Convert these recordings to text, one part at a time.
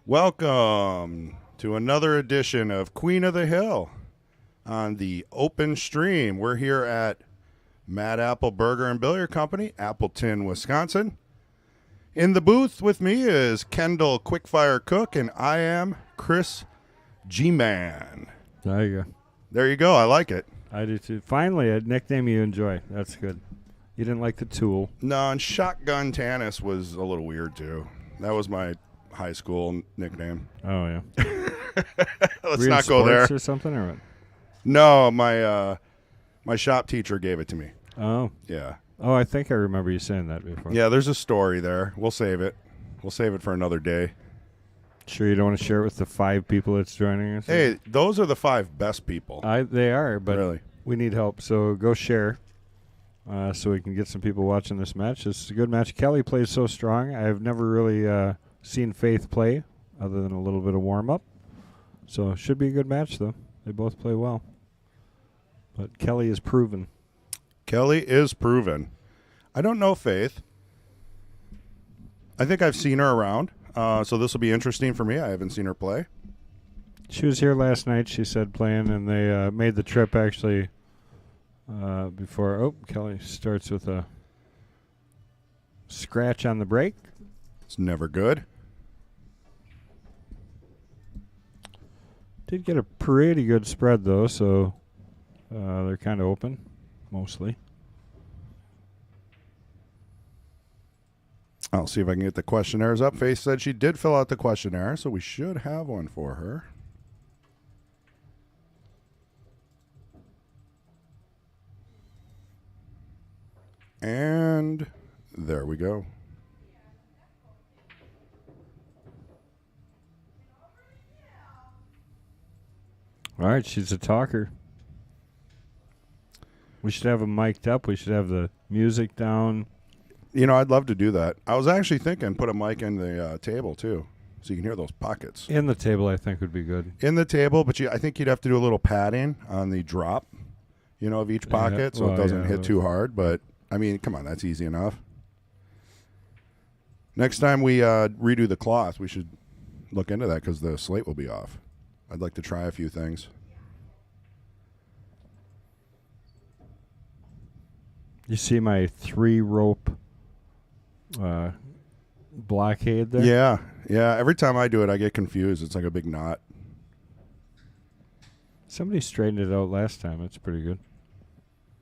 Welcome to another edition of Queen of the Hill on the open stream. We're here at Mad Apple Burger and Billiard Company, Appleton, Wisconsin. In the booth with me is Kendall Quickfire Cook, and I am Chris G-Man. There you go. There you go. I like it. I do too. Finally, a nickname you enjoy. That's good. You didn't like the Tool. No, and Shotgun Tannis was a little weird too. That was my high school nickname. Oh, yeah. Let's not go there. Or something, or what? No, my shop teacher gave it to me. Oh. Yeah. Oh, I think I remember you saying that before. Yeah, there's a story there. We'll save it. We'll save it for another day. Sure you don't want to share it with the 5 people that's joining us? Hey, those are the 5 best people. They are, but really, we need help. So go share so we can get some people watching this match. This is a good match. Kelly plays so strong. I've never really seen Faith play other than a little bit of warm-up. So it should be a good match, though. They both play well. But Kelly is proven. Kelly is proven. I don't know Faith. I think I've seen her around, so this will be interesting for me. I haven't seen her play. She was here last night, she said, playing, and they made the trip, actually, before. Oh, Kelly starts with a scratch on the break. It's never good. Did get a pretty good spread, though, so they're kind of open, mostly. I'll see if I can get the questionnaires up. Faith said she did fill out the questionnaire, so we should have one for her. And there we go. All right, she's a talker. We should have them mic'd up. We should have the music down. You know, I'd love to do that. I was actually thinking put a mic in the table, too, so you can hear those pockets. In the table, I think, would be good. In the table, but I think you'd have to do a little padding on the drop, of each pocket so it doesn't hit too hard. But, I mean, come on, that's easy enough. Next time we redo the cloth, we should look into that because the slate will be off. I'd like to try a few things. You see my 3-rope blockade there? Yeah. Every time I do it, I get confused. It's like a big knot. Somebody straightened it out last time. It's pretty good.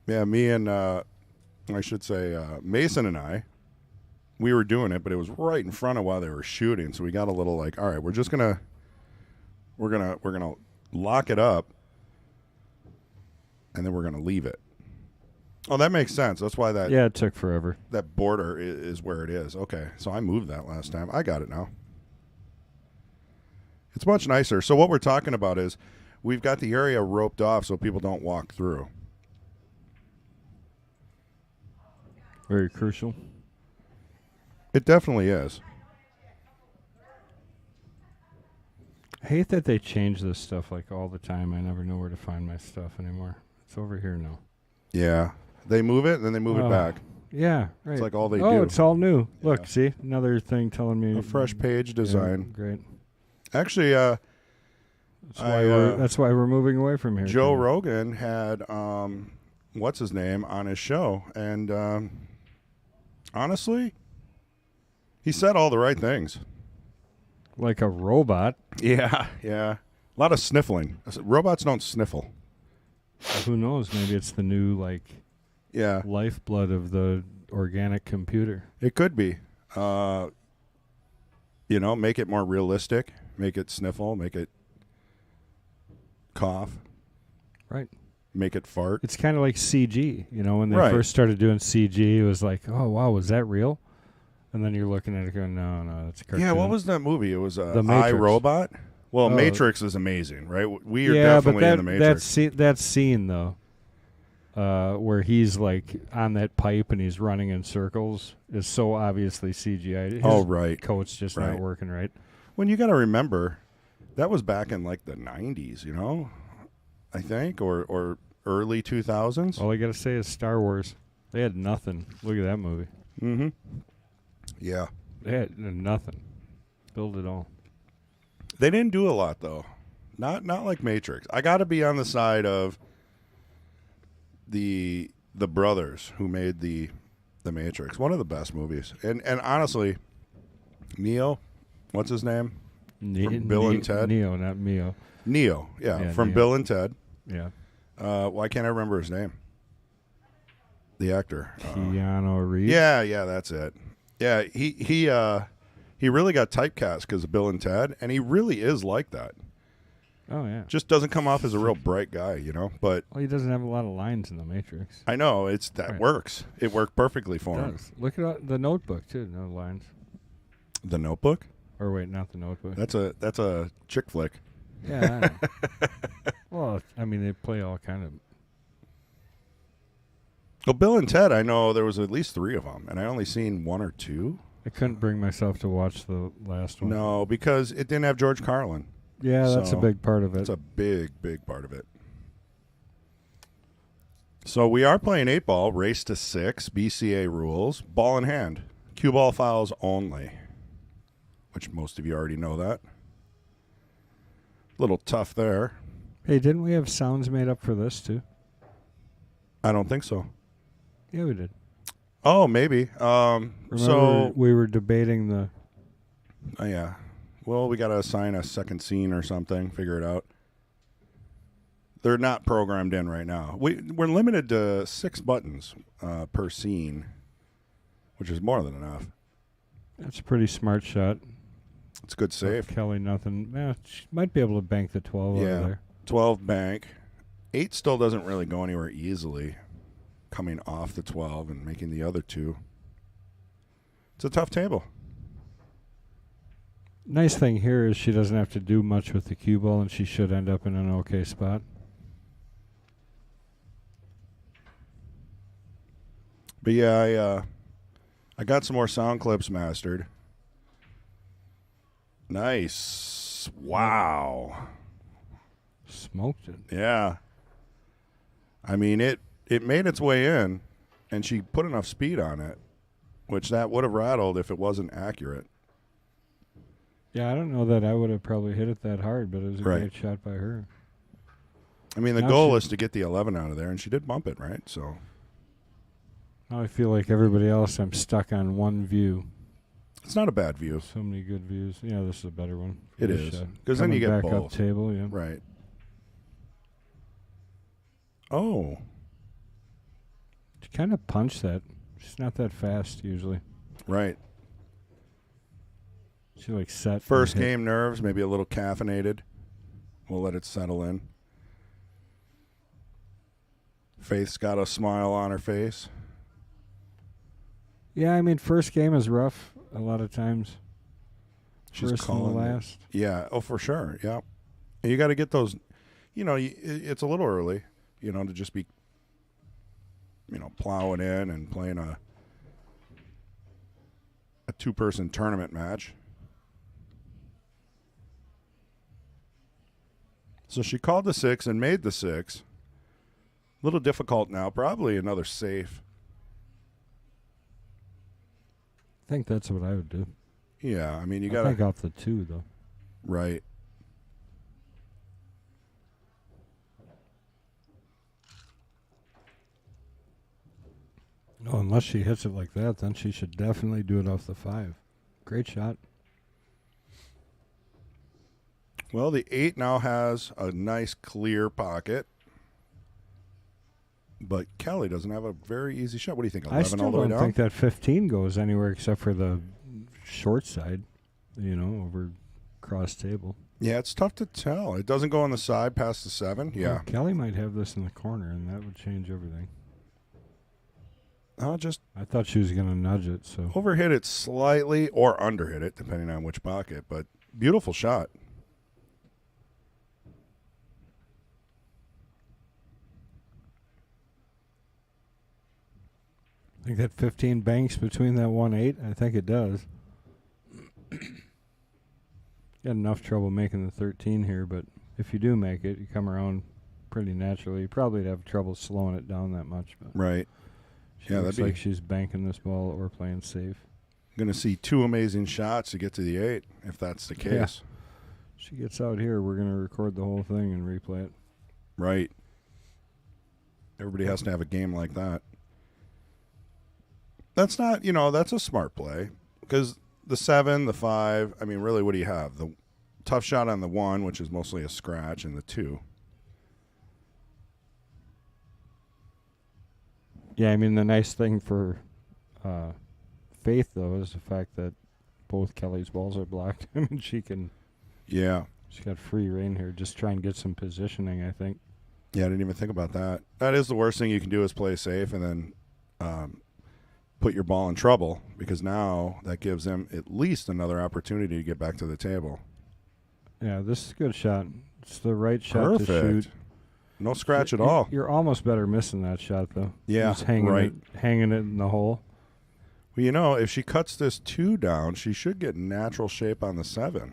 Yeah, me and Mason and I, we were doing it, but it was right in front of while they were shooting. So we got a little like, all right, we're gonna lock it up, and then we're gonna leave it. Oh, that makes sense. That's why that. Yeah, it took forever. That border is where it is. Okay, so I moved that last time. I got it now. It's much nicer. So what we're talking about is we've got the area roped off so people don't walk through. Very crucial. It definitely is. I hate that they change this stuff like all the time. I never know where to find my stuff anymore. It's over here now. Yeah. They move it, and then they move it back. Yeah, right. It's like all they do. Oh, it's all new. Yeah. Look, see? Another thing telling me. A fresh page design. Yeah, great. Actually, that's why we're moving away from here. Joe Rogan had, what's his name, on his show. And honestly, he said all the right things. Like a robot. Yeah. A lot of sniffling. Robots don't sniffle. Who knows? Maybe it's the new, lifeblood of the organic computer. It could be. Make it more realistic. Make it sniffle. Make it cough. Right. Make it fart. It's kind of like CG. When they first started doing CG, it was like, oh, wow, was that real? And then you're looking at it going, no, that's a cartoon. Yeah, what was that movie? It was The Matrix. iRobot. Well, Matrix is amazing, right? We are definitely in the Matrix. That scene, though, where he's like on that pipe and he's running in circles is so obviously CGI. Right. Coat's just not working right. When you got to remember, that was back in like the 90s, I think, or early 2000s. All I got to say is Star Wars. They had nothing. Look at that movie. Mm-hmm. Yeah. They had nothing. Build it all. They didn't do a lot though. Not like Matrix. I got to be on the side of the brothers who made the Matrix. One of the best movies. And honestly, Neo, what's his name? From Bill and Ted. Neo, not Mio. Neo, yeah, from Neo. Bill and Ted. Yeah. Why can't I remember his name? The actor. Keanu Reeves. Yeah, that's it. Yeah, he really got typecast because of Bill and Ted, and he really is like that. Oh, yeah. Just doesn't come off as a real bright guy, you know? But Well, he doesn't have a lot of lines in The Matrix. I know, Right. works. It worked perfectly for him. Does. Look at The Notebook, too. No lines. The Notebook? Or wait, not The Notebook. That's a chick flick. Yeah, I know. Well, I mean, they play all kind of... Well, Bill and Ted, I know there was at least 3 of them, and I only seen 1 or 2. I couldn't bring myself to watch the last one. No, because it didn't have George Carlin. Yeah, that's So, a big part of it. It's a big part of it. So we are playing 8-ball, race to 6, BCA rules, ball in hand, cue ball fouls only, which most of you already know that. Little tough there. Hey, didn't we have sounds made up for this, too? I don't think so. Yeah, we did. Oh, maybe. Remember So we were debating the... yeah. Well, we got to assign a second scene or something, figure it out. They're not programmed in right now. We're limited to 6 buttons per scene, which is more than enough. That's a pretty smart shot. It's a good save. Kelly, nothing. She might be able to bank the 12 over there. 12 bank. 8 still doesn't really go anywhere easily, coming off the 12 and making the other 2. It's a tough table. Nice thing here is she doesn't have to do much with the cue ball, and she should end up in an okay spot. But yeah, I got some more sound clips mastered. Nice. Wow. Smoked it. Yeah. I mean, it made its way in, and she put enough speed on it, which that would have rattled if it wasn't accurate. Yeah, I don't know that I would have probably hit it that hard, but it was a Right. great shot by her. I mean, the Now goal she- is to get the 11 out of there, and she did bump it, right? So Now I feel like everybody else, I'm stuck on one view. it's not a bad view. So many good views. Yeah, this is a better one. for It this is. shot. 'Cause then you Coming get back both. up table, yeah. Right. Oh, She kind of punched that. She's not that fast usually. right. She like set. First and hit. game nerves, maybe a little caffeinated. We'll let it settle in. Faith's got a smile on her face. Yeah, I mean, first game is rough a lot of times. She's First and the calling it. last. Yeah. Oh, for sure. Yeah. And you got to get those. You know, it's a little early. You know, to just be. You know, plowing in and playing a 2-person tournament match. So she called the 6 and made the 6. A little difficult now. Probably another safe. I think that's what I would do. Yeah, I mean, you I got think to. off the 2 though. Right. Oh, unless she hits it like that, then she should definitely do it off the 5. Great shot. Well, the 8 now has a nice clear pocket. But Kelly doesn't have a very easy shot. What do you think, 11 I all still the way don't down? think that 15 goes anywhere except for the short side, over cross table. Yeah, it's tough to tell. It doesn't go on the side past the 7. Yeah. Well, Kelly might have this in the corner, and that would change everything. I'll just I thought she was going to nudge it, so. overhit it slightly or underhit it, depending on which pocket. But beautiful shot. I think that 15 banks between that 1-8. I think it does. Got enough trouble making the 13 here, but if you do make it, you come around pretty naturally. You probably have trouble slowing it down that much. But Right. she Yeah, looks that'd be- like she's banking this ball or playing safe. Going to see 2 amazing shots to get to the 8, if that's the Yeah. case. She gets out here, we're going to record the whole thing and replay it. Right. Everybody has to have a game like that. That's not, that's a smart play. Because the 7, the 5, I mean, really, what do you have? The tough shot on the 1, which is mostly a scratch, and the 2. Yeah, I mean, the nice thing for Faith, though, is the fact that both Kelly's balls are blocked. I mean, she's got free reign here. Just try and get some positioning, I think. Yeah, I didn't even think about that. That is the worst thing you can do is play safe and then put your ball in trouble, because now that gives them at least another opportunity to get back to the table. Yeah, this is a good shot. It's the right shot to shoot. No scratch at all. You're almost better missing that shot, though. Yeah, just hanging it in the hole. Well, if she cuts this 2 down, she should get natural shape on the 7.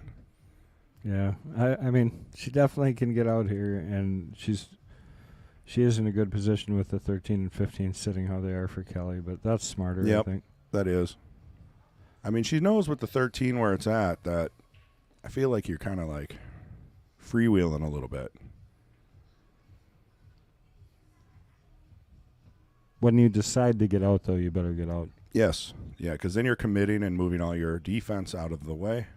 Yeah, I mean, she definitely can get out here, and she is in a good position with the 13 and 15 sitting how they are for Kelly, but that's smarter, I think. That is. I mean, she knows with the 13 where it's at that I feel like you're kind of like freewheeling a little bit. When you decide to get out, though, you better get out. Yes. Yeah, because then you're committing and moving all your defense out of the way.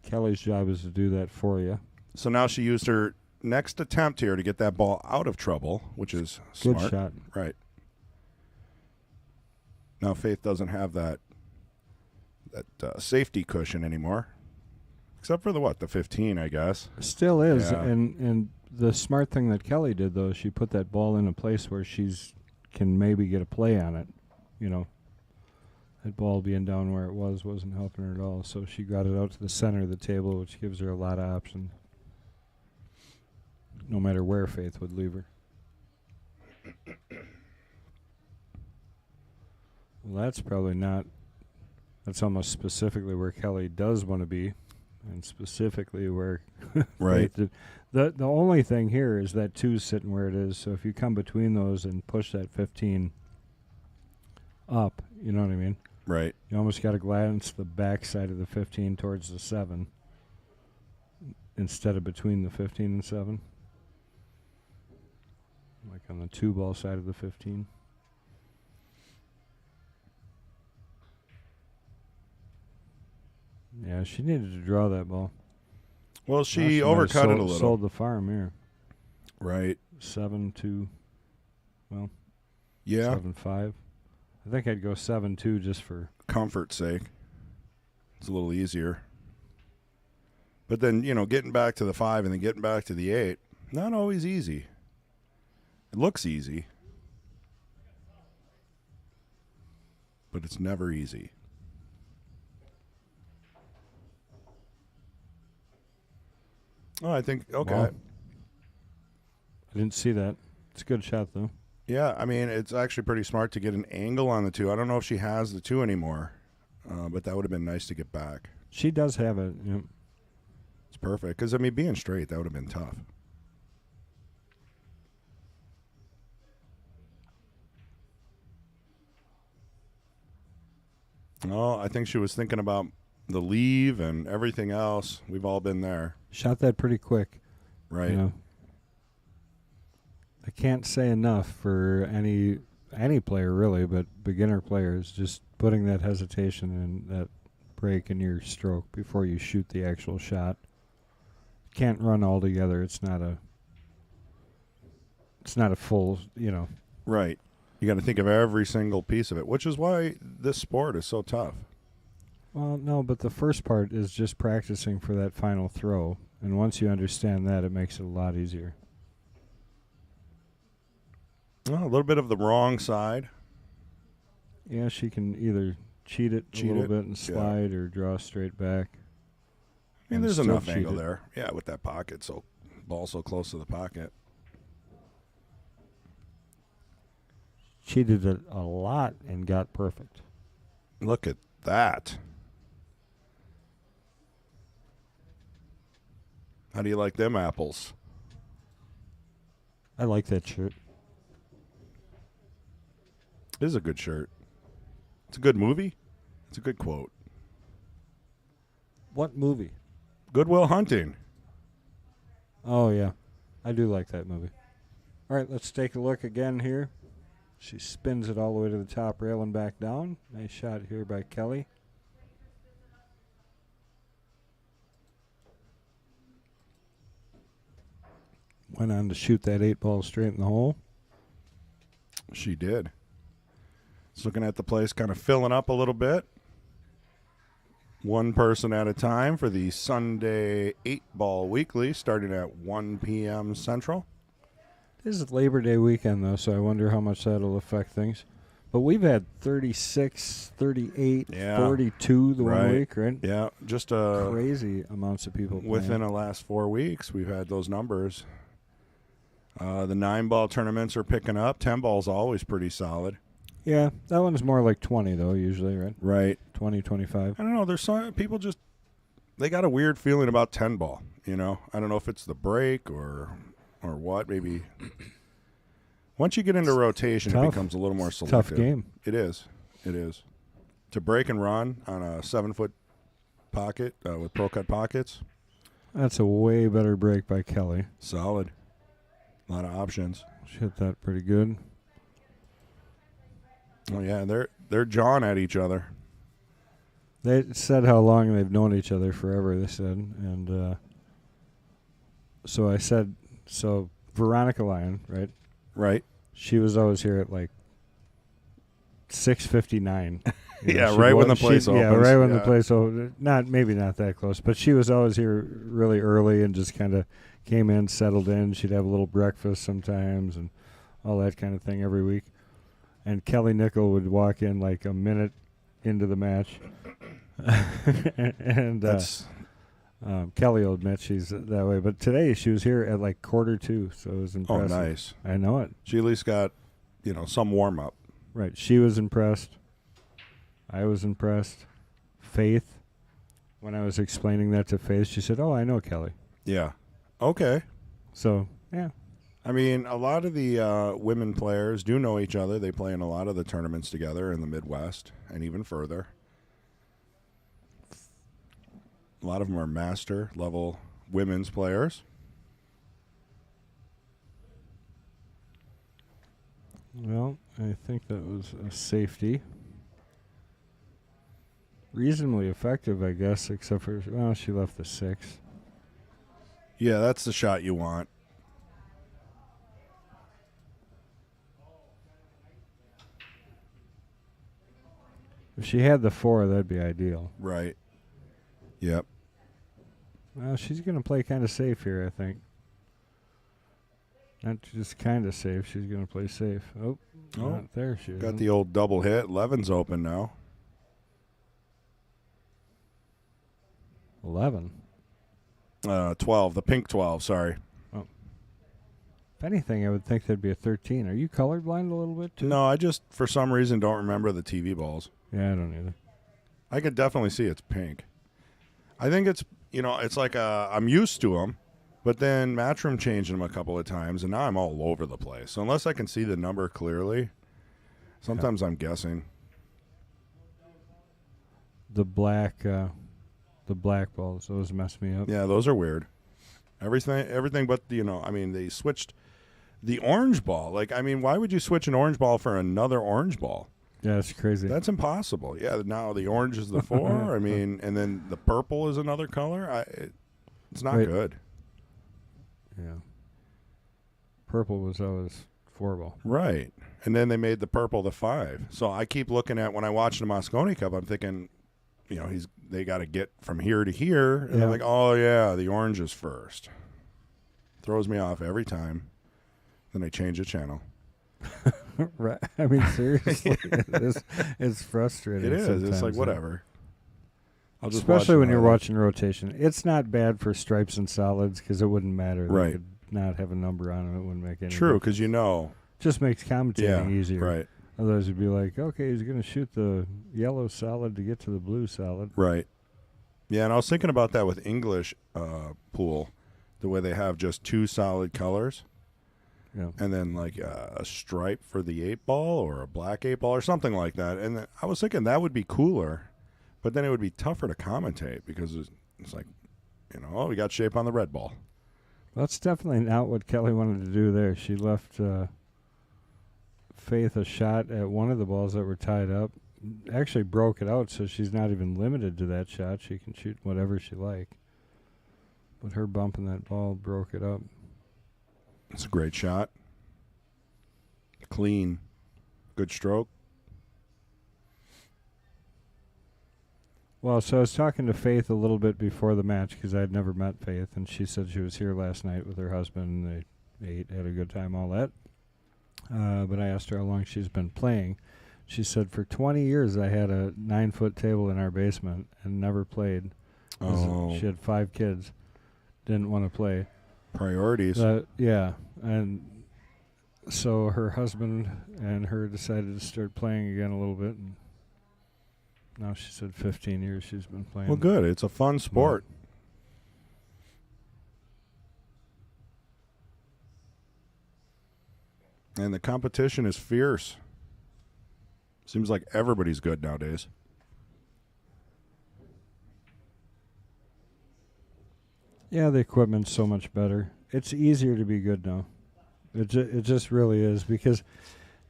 Kelly's job is to do that for you. So now she used her next attempt here to get that ball out of trouble, which is smart. Good shot. Right. Now Faith doesn't have that safety cushion anymore, except for the 15, I guess. Still is, Yeah. and the smart thing that Kelly did, though, she put that ball in a place where can maybe get a play on it. That ball being down where it wasn't helping her at all, so she got it out to the center of the table, which gives her a lot of options, no matter where Faith would leave her. Well, that's probably not. That's almost specifically where Kelly does want to be, and specifically where Right. Faith did. The only thing here is that 2's sitting where it is, so if you come between those and push that 15 up, you know what I mean? Right. You almost got to glance the back side of the 15 towards the 7 instead of between the 15 and 7. Like on the 2-ball side of the 15. Yeah, she needed to draw that ball. Well, she might have overcut it a little. Sold the farm here. Right. 7-2. Well, Yeah. 7-5. I think I'd go 7-2 just for comfort's sake. It's a little easier. But then, getting back to the 5 and then getting back to the 8, not always easy. It looks easy, but it's never easy. Oh, I think, okay. Wow. I didn't see that. It's a good shot, though. Yeah, I mean, it's actually pretty smart to get an angle on the 2. I don't know if she has the 2 anymore, but that would have been nice to get back. She does have it. Yep. It's perfect. Because, I mean, being straight, that would have been tough. Oh, I think she was thinking about the leave and everything else. We've all been there. Shot that pretty quick. Right. I can't say enough for any player, really, but beginner players, just putting that hesitation and that break in your stroke before you shoot the actual shot. Can't run all together. It's not a full, Right. You got to think of every single piece of it, which is why this sport is so tough. Well, no, but the first part is just practicing for that final throw, and once you understand that, it makes it a lot easier. Oh, a little bit of the wrong side. Yeah, she can either cheat it a little bit and slide or draw straight back. I mean, there's still enough cheat angle it. there. Yeah, with that pocket, ball so close to the pocket. Cheated it a lot and got perfect. Look at that. How do you like them apples? I like that shirt. It is a good shirt. It's a good movie. It's a good quote. What movie? Good Will Hunting. Oh, yeah. I do like that movie. All right, let's take a look again here. She spins it all the way to the top rail and back down. Nice shot here by Kelly. Went on to shoot that 8-ball straight in the hole. She did. Just looking at the place kind of filling up a little bit. One person at a time for the Sunday 8-ball weekly starting at 1 p.m. Central. This is Labor Day weekend, though, so I wonder how much that'll affect things. But we've had 36, 38, 42 the one week, right? Yeah, just crazy amounts of people playing. Within the last 4 weeks, we've had those numbers. The 9-ball tournaments are picking up. 10-ball's always pretty solid. Yeah, that one's more like 20, though, usually, right? Right. 20, 25. I don't know. There's some people they got a weird feeling about 10-ball, you know? I don't know if it's the break or what, maybe. Once you get into rotation, it becomes a little more selective. Tough game. It is. It is. To break and run on a 7-foot pocket with Pro Cut pockets. That's a way better break by Kelly. Solid. A lot of options. She hit that pretty good. Oh, yeah, they're jawing at each other. They said how long they've known each other forever, they said. And so I said, Veronica Lyon, right? Right. She was always here at like 6:59. Yeah, right when the place opens. Yeah, right when the place opens. Maybe not that close, but she was always here really early and just kind of came in, settled in. She'd have a little breakfast sometimes and all that kind of thing every week. And Kelly Nickl would walk in like a minute into the match. And Kelly will admit she's that way. But today she was here at like 1:45, so it was impressive. Oh, nice. I know it. She at least got, some warm-up. Right. She was impressed. I was impressed. Faith, when I was explaining that to Faith, she said, "Oh, I know Kelly." Yeah. Okay. So, yeah. I mean, a lot of the women players do know each other. They play in a lot of the tournaments together in the Midwest and even further. A lot of them are master-level women's players. Well, I think that was a safety. Reasonably effective, I guess, except for, she left the 6. Yeah, that's the shot you want. If she had the 4, that'd be ideal. Right. Yep. Well, she's going to play kind of safe here, I think. Not just kind of safe. She's going to play safe. Oh, there she is. Got the old double hit. 11's open now. 11. 12. The pink 12, sorry. Oh. If anything, I would think there'd be a 13. Are you colorblind a little bit, too? No, I just, for some reason, don't remember the TV balls. Yeah, I don't either. I could definitely see it's pink. I think it's, it's like I'm used to them, but then Matchroom changed them a couple of times, and now I'm all over the place. So unless I can see the number clearly, sometimes I'm guessing. The black balls, those mess me up. Yeah, those are weird. Everything but, they switched the orange ball. Like, why would you switch an orange ball for another orange ball? Yeah, that's crazy. That's impossible. Yeah, now the orange is the 4. And then the purple is another color. It's not good. Yeah. Purple was always 4 ball. Right. And then they made the purple the 5. So I keep looking at, when I watch the Mosconi Cup, I'm thinking, they got to get from here to here. And I'm like, oh, yeah, the orange is first. Throws me off every time. Then they change the channel. Right. Seriously, it's frustrating. It is. Sometimes. It's like, whatever. Especially when you're watching rotation. It's not bad for stripes and solids because it wouldn't matter. Right. They could not have a number on them. It wouldn't make any True, difference. because Just makes commentating easier. Right. Otherwise, it'd be like, okay, he's going to shoot the yellow solid to get to the blue solid. Right. Yeah, and I was thinking about that with English pool, the way they have just 2 solid colors. Yeah. And then like a stripe for the 8-ball or a black 8-ball or something like that. And I was thinking that would be cooler, but then it would be tougher to commentate because it's like We got shape on the red ball. That's definitely not what Kelly wanted to do there. She left Faith a shot at one of the balls that were tied up. Actually broke it out, so she's not even limited to that shot. She can shoot whatever she like. But her bumping that ball broke it up. It's a great shot. Clean. Good stroke. Well, so I was talking to Faith a little bit before the match because I'd never met Faith, and she said she was here last night with her husband, and they ate, had a good time, all that. But I asked her how long she's been playing. She said, for 20 years I had a 9-foot table in our basement and never played. Oh. She had 5 kids. Didn't want to play. Priorities. Yeah. And so her husband and her decided to start playing again a little bit. And now she said 15 years she's been playing. Well, good. It's a fun sport. And the competition is fierce. Seems like everybody's good nowadays. Yeah, the equipment's so much better. It's easier to be good now. It just really is, because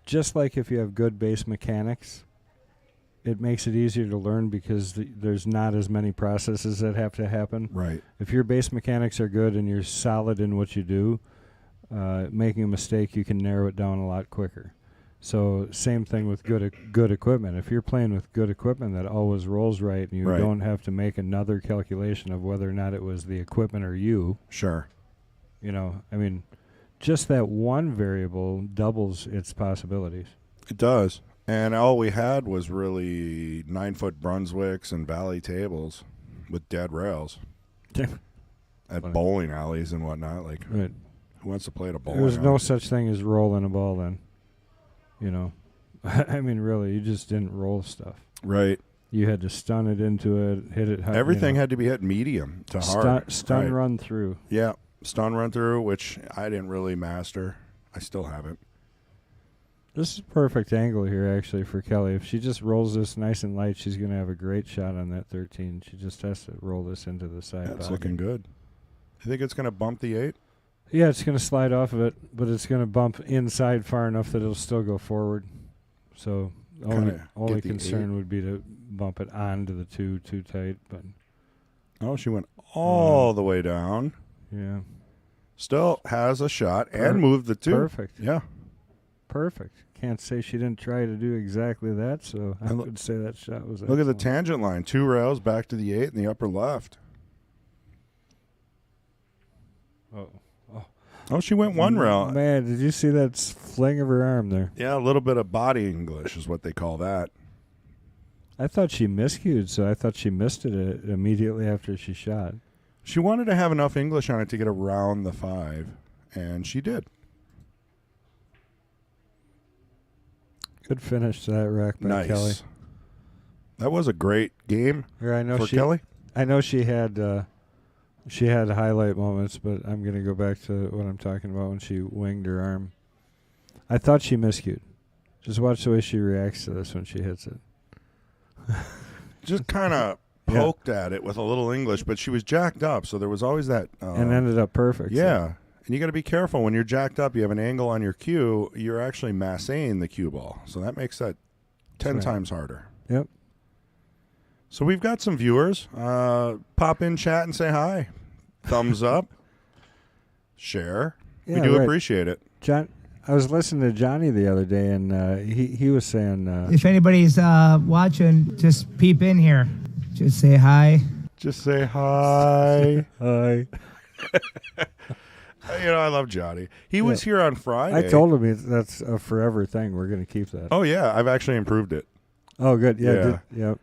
just like if you have good base mechanics, it makes it easier to learn because there's not as many processes that have to happen. Right. If your base mechanics are good and you're solid in what you do, making a mistake, you can narrow it down a lot quicker. So same thing with good equipment. If you're playing with good equipment that always rolls right and you don't have to make another calculation of whether or not it was the equipment or you. Sure. I mean, just that one variable doubles its possibilities. It does. And all we had was really 9-foot Brunswicks and Valley tables with dead rails at bowling alleys and whatnot. Like, right. Who wants to play at a bowling There was alley? no such thing as rolling a ball then. I mean, really, you just didn't roll stuff. Right. You had to stun it into it, hit it hard. Everything had to be hit medium to hard. Stun run through. Yeah. Stun run through, which I didn't really master. I still haven't. This is a perfect angle here, actually, for Kelly. If she just rolls this nice and light, she's going to have a great shot on that 13. She just has to roll this into the side. That's looking good. You think it's going to bump the 8? Yeah, it's going to slide off of it, but it's going to bump inside far enough that it'll still go forward. So only concern would be to bump it onto the 2 too tight. But she went all the way down. Yeah. Still has a shot and moved the 2. Perfect. Yeah. Perfect. Can't say she didn't try to do exactly that, so I would say that shot was Look at the tangent line. 2 rails back to the 8 in the upper left. Oh, she went 1 rail. Man, did you see that fling of her arm there? Yeah, a little bit of body English is what they call that. I thought she miscued, so I thought she missed it immediately after she shot. She wanted to have enough English on it to get around the 5, and she did. Good finish to that rack by Kelly. That was a great game for Kelly. I know she had highlight moments, but I'm going to go back to what I'm talking about when she winged her arm. I thought she miscued. Just watch the way she reacts to this when she hits it. Just kind of poked at it with a little English, but she was jacked up, so there was always that. And ended up perfect. Yeah. So. And you got to be careful. When you're jacked up, you have an angle on your cue, you're actually massing the cue ball. So that makes that 10 times harder. Yep. So we've got some viewers. Pop in, chat, and say hi. Thumbs up. Share. Yeah, we do appreciate it. John, I was listening to Johnny the other day, and he was saying... if anybody's watching, just peep in here. Just say hi. Just say hi. Hi. I love Johnny. He was here on Friday. I told him that's a forever thing. We're going to keep that. Oh, yeah. I've actually improved it. Oh, good. Yeah. Yep.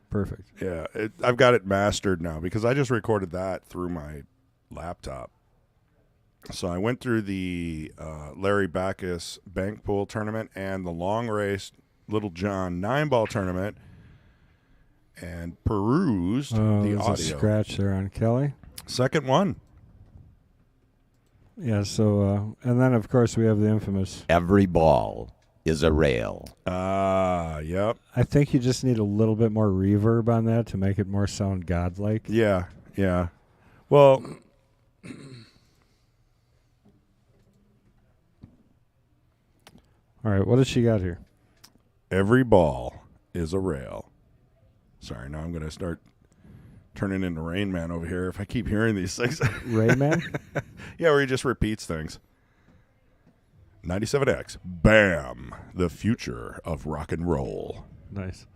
Perfect. Yeah. I've got it mastered now because I just recorded that through my laptop. So I went through the Larry Backus Bank Pool Tournament and the Long Race Little John 9-ball tournament and perused the audio. A scratch there on Kelly. Second one. Yeah, so, and then, of course, we have the infamous... Every ball is a rail. Yep. I think you just need a little bit more reverb on that to make it more sound godlike. Yeah. Well, All right, what does she got here? every ball is a rail. Sorry, now I'm going to start turning into Rain Man over here if I keep hearing these things. Rayman? Yeah, where he just repeats things. 97X. Bam. The future of rock and roll. Nice.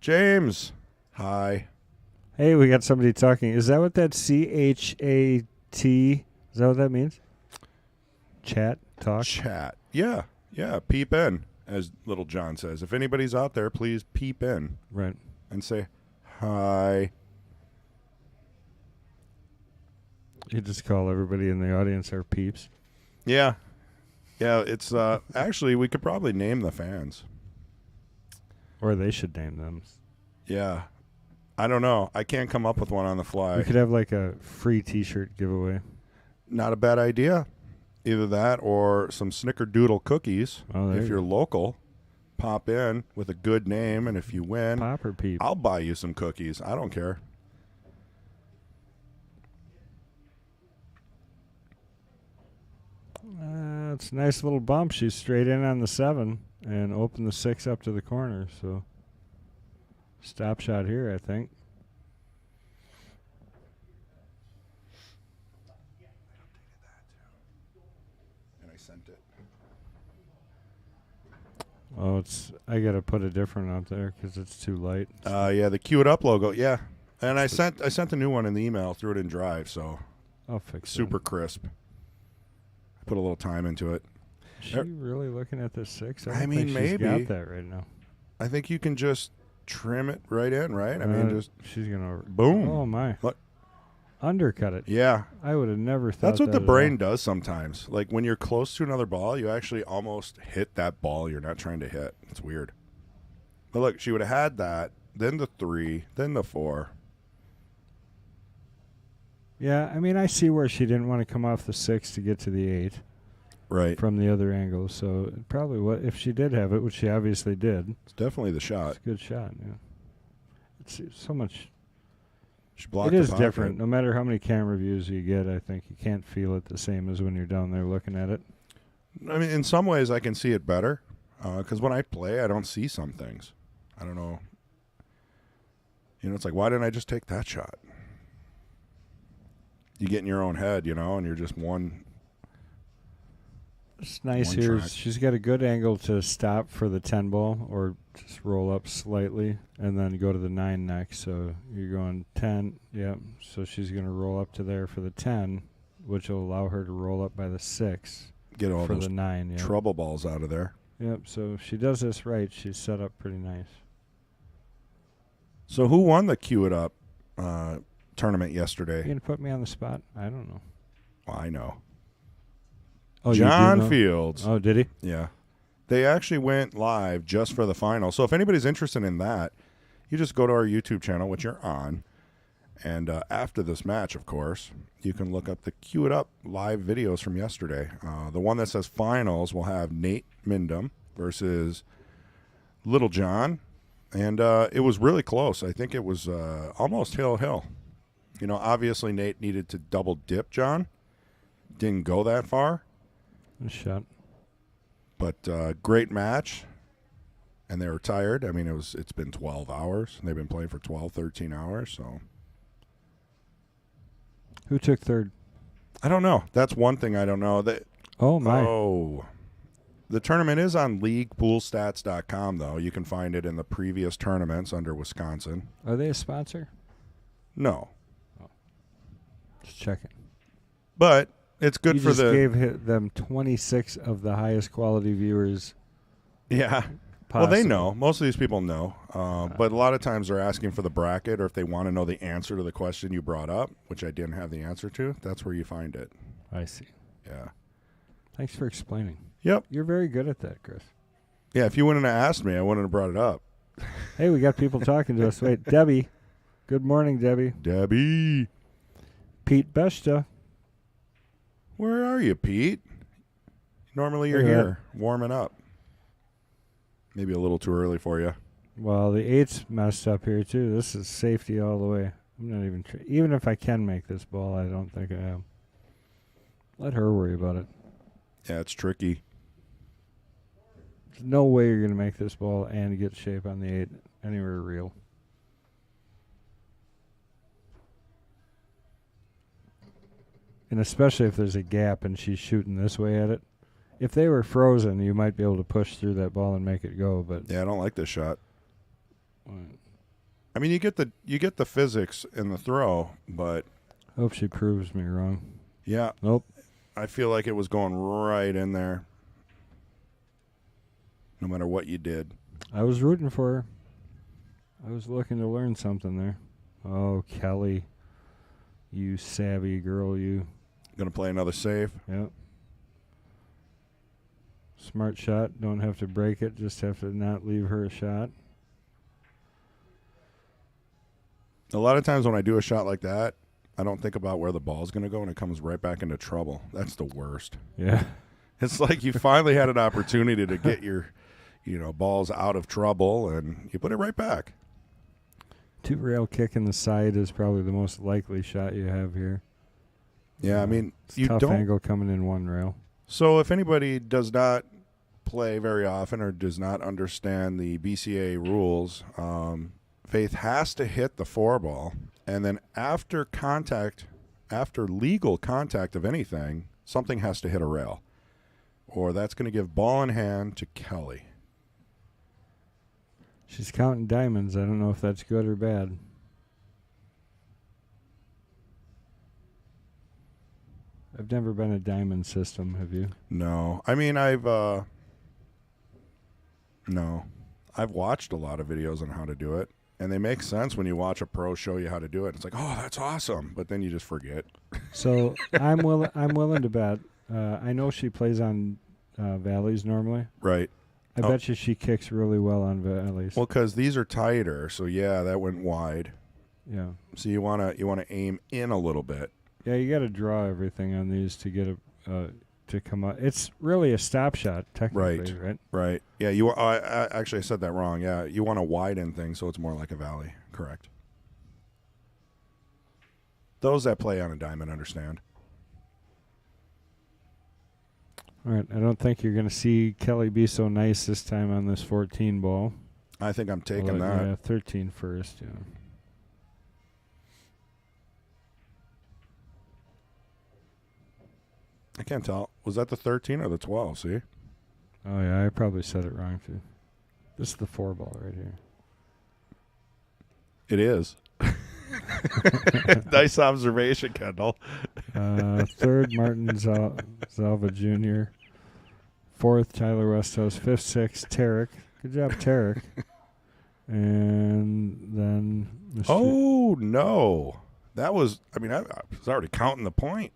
James. Hi. Hey, we got somebody talking. Is that what that CHAT, is that what that means? Chat? Talk? Chat. Yeah. Yeah. Peep in, as Little John says. If anybody's out there, please peep in Right. and say hi. You just call everybody in the audience our peeps. Yeah. Yeah, it's actually we could probably name the fans. Or they should name them. Yeah. I don't know. I can't come up with one on the fly. We could have like a free T-shirt giveaway. Not a bad idea. Either that or some Snickerdoodle cookies. Oh, there if you you're local, pop in with a good name, and if you win, Pop or peep? I'll buy you some cookies. I don't care. It's a nice little bump. She's straight in on the 7 and opened the 6 up to the corner. So stop shot here, I think. And I sent it. Oh, I got to put a different up there because it's too light. Yeah, the Cue It Up logo. Yeah, and I sent the new one in the email. Threw it in Drive, so I'll fix super crisp. I put a little time into it. Is she really looking at the 6? I don't mean, think she's maybe. got that right now. I think you can just trim it right in, right? I mean, just she's gonna boom. Oh my! Look. Undercut it. Yeah. I would have never thought. That's what that the at brain all. does sometimes. Like when you're close to another ball, you actually almost hit that ball you're not trying to hit. It's weird. But look, she would have had that, then the 3, then the 4. Yeah, I mean, I see where she didn't want to come off the 6 to get to the 8 Right. from the other angle. So probably what if she did have it, which she obviously did. It's definitely the It's shot. a good shot. Yeah, it's so much. She blocked It is the pocket. different. No matter how many camera views you get, I think you can't feel it the same as when you're down there looking at it. I mean, in some ways, I can see it better because when I play, I don't see some things. I don't know. You know, it's like, why didn't I just take that shot? You get in your own head, you know, and you're just one. It's nice One here. track. She's got a good angle to stop for the 10 ball or just roll up slightly and then go to the 9 next. So you're going 10. Yep. So she's going to roll up to there for the 10, which will allow her to roll up by the 6 Get all for those the 9. Yep. trouble balls out of there. Yep. So if she does this right, she's set up pretty nice. So who won the Cue It Up tournament You yesterday? going to put me on the spot? I don't know. Well, I know. Oh, you do John know? Fields. Oh, did he? Yeah. They actually went live just for the final. So if anybody's interested in that, you just go to our YouTube channel, which you're on. And after this match, of course, you can look up the Cue It Up live videos from yesterday. The one that says finals will have Nate Mindham versus Little John. And it was really close. I think it was almost hill. You know, obviously Nate needed to double dip John. Didn't go that far. Nice shot. But great match. And they were tired. I mean, it's been 12 hours. They've been playing for 12, 13 hours. So Who took third? I don't know. That's one thing I don't know. Oh, my. Oh. The tournament is on leaguepoolstats.com, though. You can find it in the previous tournaments under Wisconsin. Are they a sponsor? No. Just checking. But it's good You for just the... gave them 26 of the highest quality viewers Yeah. possible. Well, they know. Most of these people know. But a lot of times they're asking for the bracket, or if they want to know the answer to the question you brought up, which I didn't have the answer to, that's where you find it. I see. Yeah. Thanks for explaining. Yep. You're very good at that, Chris. Yeah, if you wouldn't have asked me, I wouldn't have brought it up. Hey, we got people talking to us. Wait, Debbie. Good morning, Debbie. Debbie. Pete Besta. Where are you, Pete? Normally you're Hey, here, warming up. Maybe a little too early for you. Well, the 8's messed up here, too. This is safety all the way. I'm not even even if I can make this ball, I don't think I am. Let her worry about it. Yeah, it's tricky. There's no way you're going to make this ball and get shape on the 8 anywhere real. And especially if there's a gap and she's shooting this way at it. If they were frozen, you might be able to push through that ball and make it go. But Yeah, I don't like this shot. I mean, you get the physics in the throw, but I hope she proves me wrong. yeah, Nope. I feel like it was going right in there. No matter what you did. I was rooting for her. I was looking to learn something there. Oh, Kelly, you savvy girl, you. Gonna play another save. Yep. Smart shot. Don't have to break it. Just have to not leave her a shot. A lot of times when I do a shot like that, I don't think about where the ball's going to go, and it comes right back into trouble. That's the worst. Yeah. It's like you finally had an opportunity to get your, balls out of trouble, and you put it right back. 2-rail kick in the side is probably the most likely shot you have here. Yeah, I mean, you tough don't. Angle coming in 1 rail. So if anybody does not play very often or does not understand the BCA rules, Faith has to hit the 4 ball, and then after legal contact of anything, something has to hit a rail, or that's going to give ball in hand to Kelly. She's counting diamonds. I don't know if that's good or bad. I've never been a diamond system, have you? No. I mean, I've watched a lot of videos on how to do it. And they make sense when you watch a pro show you how to do it. It's like, oh, that's awesome. But then you just forget. So I'm willing to bet. I know she plays on valleys normally. Right. I bet you she kicks really well on valleys. Well, because these are tighter. So, yeah, that went wide. Yeah. So you wanna aim in a little bit. Yeah, you got to draw everything on these to get to come up. It's really a stop shot, technically, right? Right. Yeah, I said that wrong. Yeah, you want to widen things so it's more like a valley. Correct. Those that play on a diamond understand. All right, I don't think you're going to see Kelly be so nice this time on this 14 ball. I think I'm taking that. Yeah, 13 first, yeah. I can't tell. Was that the 13 or the 12? See? Oh, yeah, I probably said it wrong, too. This is the 4 ball right here. It is. Nice observation, Kendall. Third, Martin Zalva Jr. Fourth, Tyler Westhouse. Fifth, sixth, Tarek. Good job, Tarek. And then... Oh, no. That was... I mean, I was already counting the point.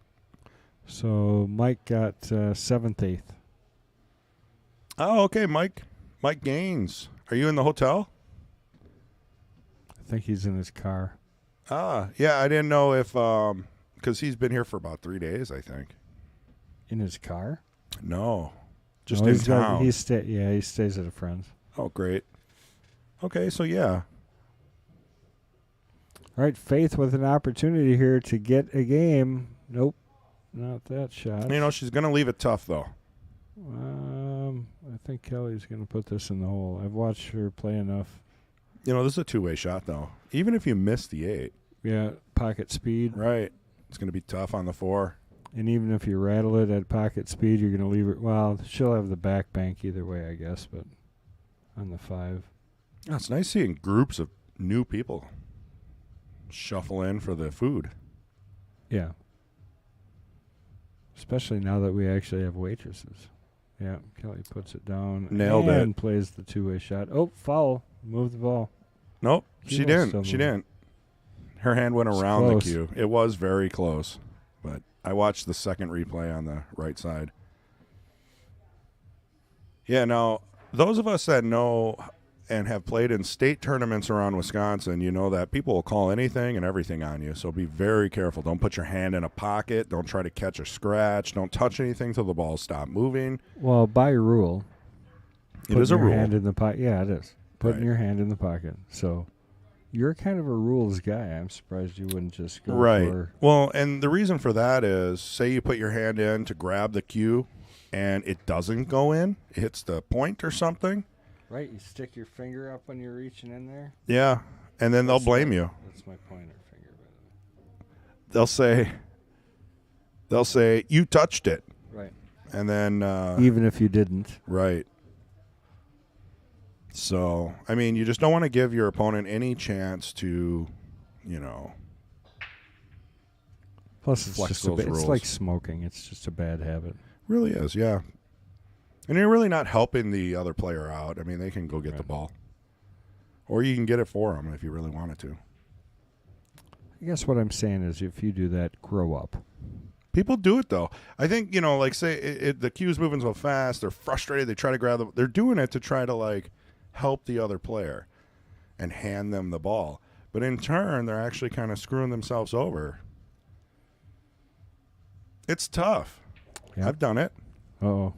So Mike got 7th, 8th. Oh, okay, Mike. Mike Gaines. Are you in the hotel? I think he's in his car. Ah, yeah, I didn't know if... Because he's been here for about 3 days, I think. In his car? No. Just in town. He stays at a friend's. Oh, great. Okay, so yeah. All right, Faith with an opportunity here to get a game. Nope, not that shot. She's going to leave it tough, though. I think Kelly's going to put this in the hole. I've watched her play enough. This is a two-way shot, though. Even if you miss the 8. Yeah, pocket speed. Right. It's going to be tough on the 4. And even if you rattle it at pocket speed, you're going to leave it. Well, she'll have the back bank either way, I guess, but on the 5. Oh, it's nice seeing groups of new people shuffle in for the food. Yeah. Especially now that we actually have waitresses. Yeah, Kelly puts it down. Nailed it. And plays the two-way shot. Oh, foul. Move the ball. Nope, she didn't. She didn't. Her hand went around the cue. It was very close, but I watched the second replay on the right side. Yeah, now, those of us that know and have played in state tournaments around Wisconsin, you know that people will call anything and everything on you, so be very careful. Don't put your hand in a pocket. Don't try to catch a scratch. Don't touch anything till the balls stop moving. Well, by rule, it is a rule. Hand in the pocket. Yeah, it is. Putting Right. your hand in the pocket. So You're kind of a rules guy. I'm surprised you wouldn't just go Right. for... Well, and the reason for that is, say you put your hand in to grab the cue and it doesn't go in, it hits the point or something. Right, you stick your finger up when you're reaching in there. Yeah, and then they'll blame you. That's my pointer finger, by the way. They'll say you touched it. Right. And then Even if you didn't. right. So, I mean, you just don't want to give your opponent any chance to, Plus, it's flex just those it's rules. like smoking. It's just a bad habit. Really is, yeah. And you're really not helping the other player out. I mean, they can go get the ball. Or you can get it for them if you really wanted to. I guess what I'm saying is if you do that, grow up. People do it, though. I think, like, say the cue's moving so fast, they're frustrated, they try to grab they're doing it to try to, like, help the other player and hand them the ball. But in turn, they're actually kind of screwing themselves over. It's tough. Yep. I've done it. Uh-oh.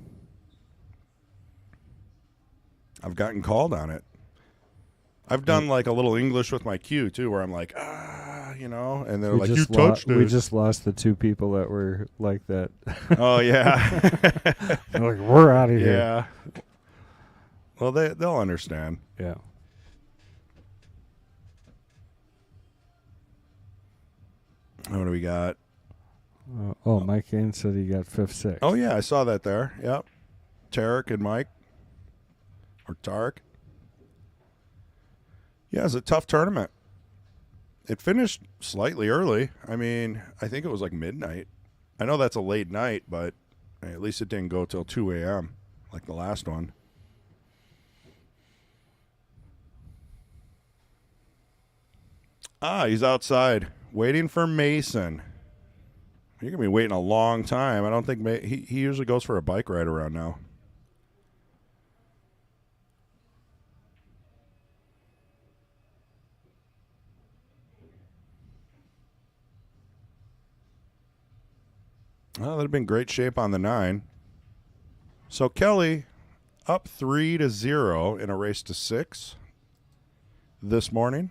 I've gotten called on it. I've done like a little English with my cue too, where I'm like, and they're like, you touched it. We just lost the two people that were like that. Oh yeah. They're like, we're out of here. Yeah. Well, they'll understand. Yeah. What do we got? Mike Kane said he got 5-6. Oh yeah, I saw that there. Yep. Tarek and Mike. Or Tarek. Yeah, it's a tough tournament. It finished slightly early. I mean, I think it was like midnight. I know that's a late night, but at least it didn't go till 2 a.m. like the last one. He's outside waiting for Mason. You're going to be waiting a long time. I don't think he usually goes for a bike ride around now. Well, that'd have been great shape on the 9. So Kelly up 3-0 in a race to 6 this morning.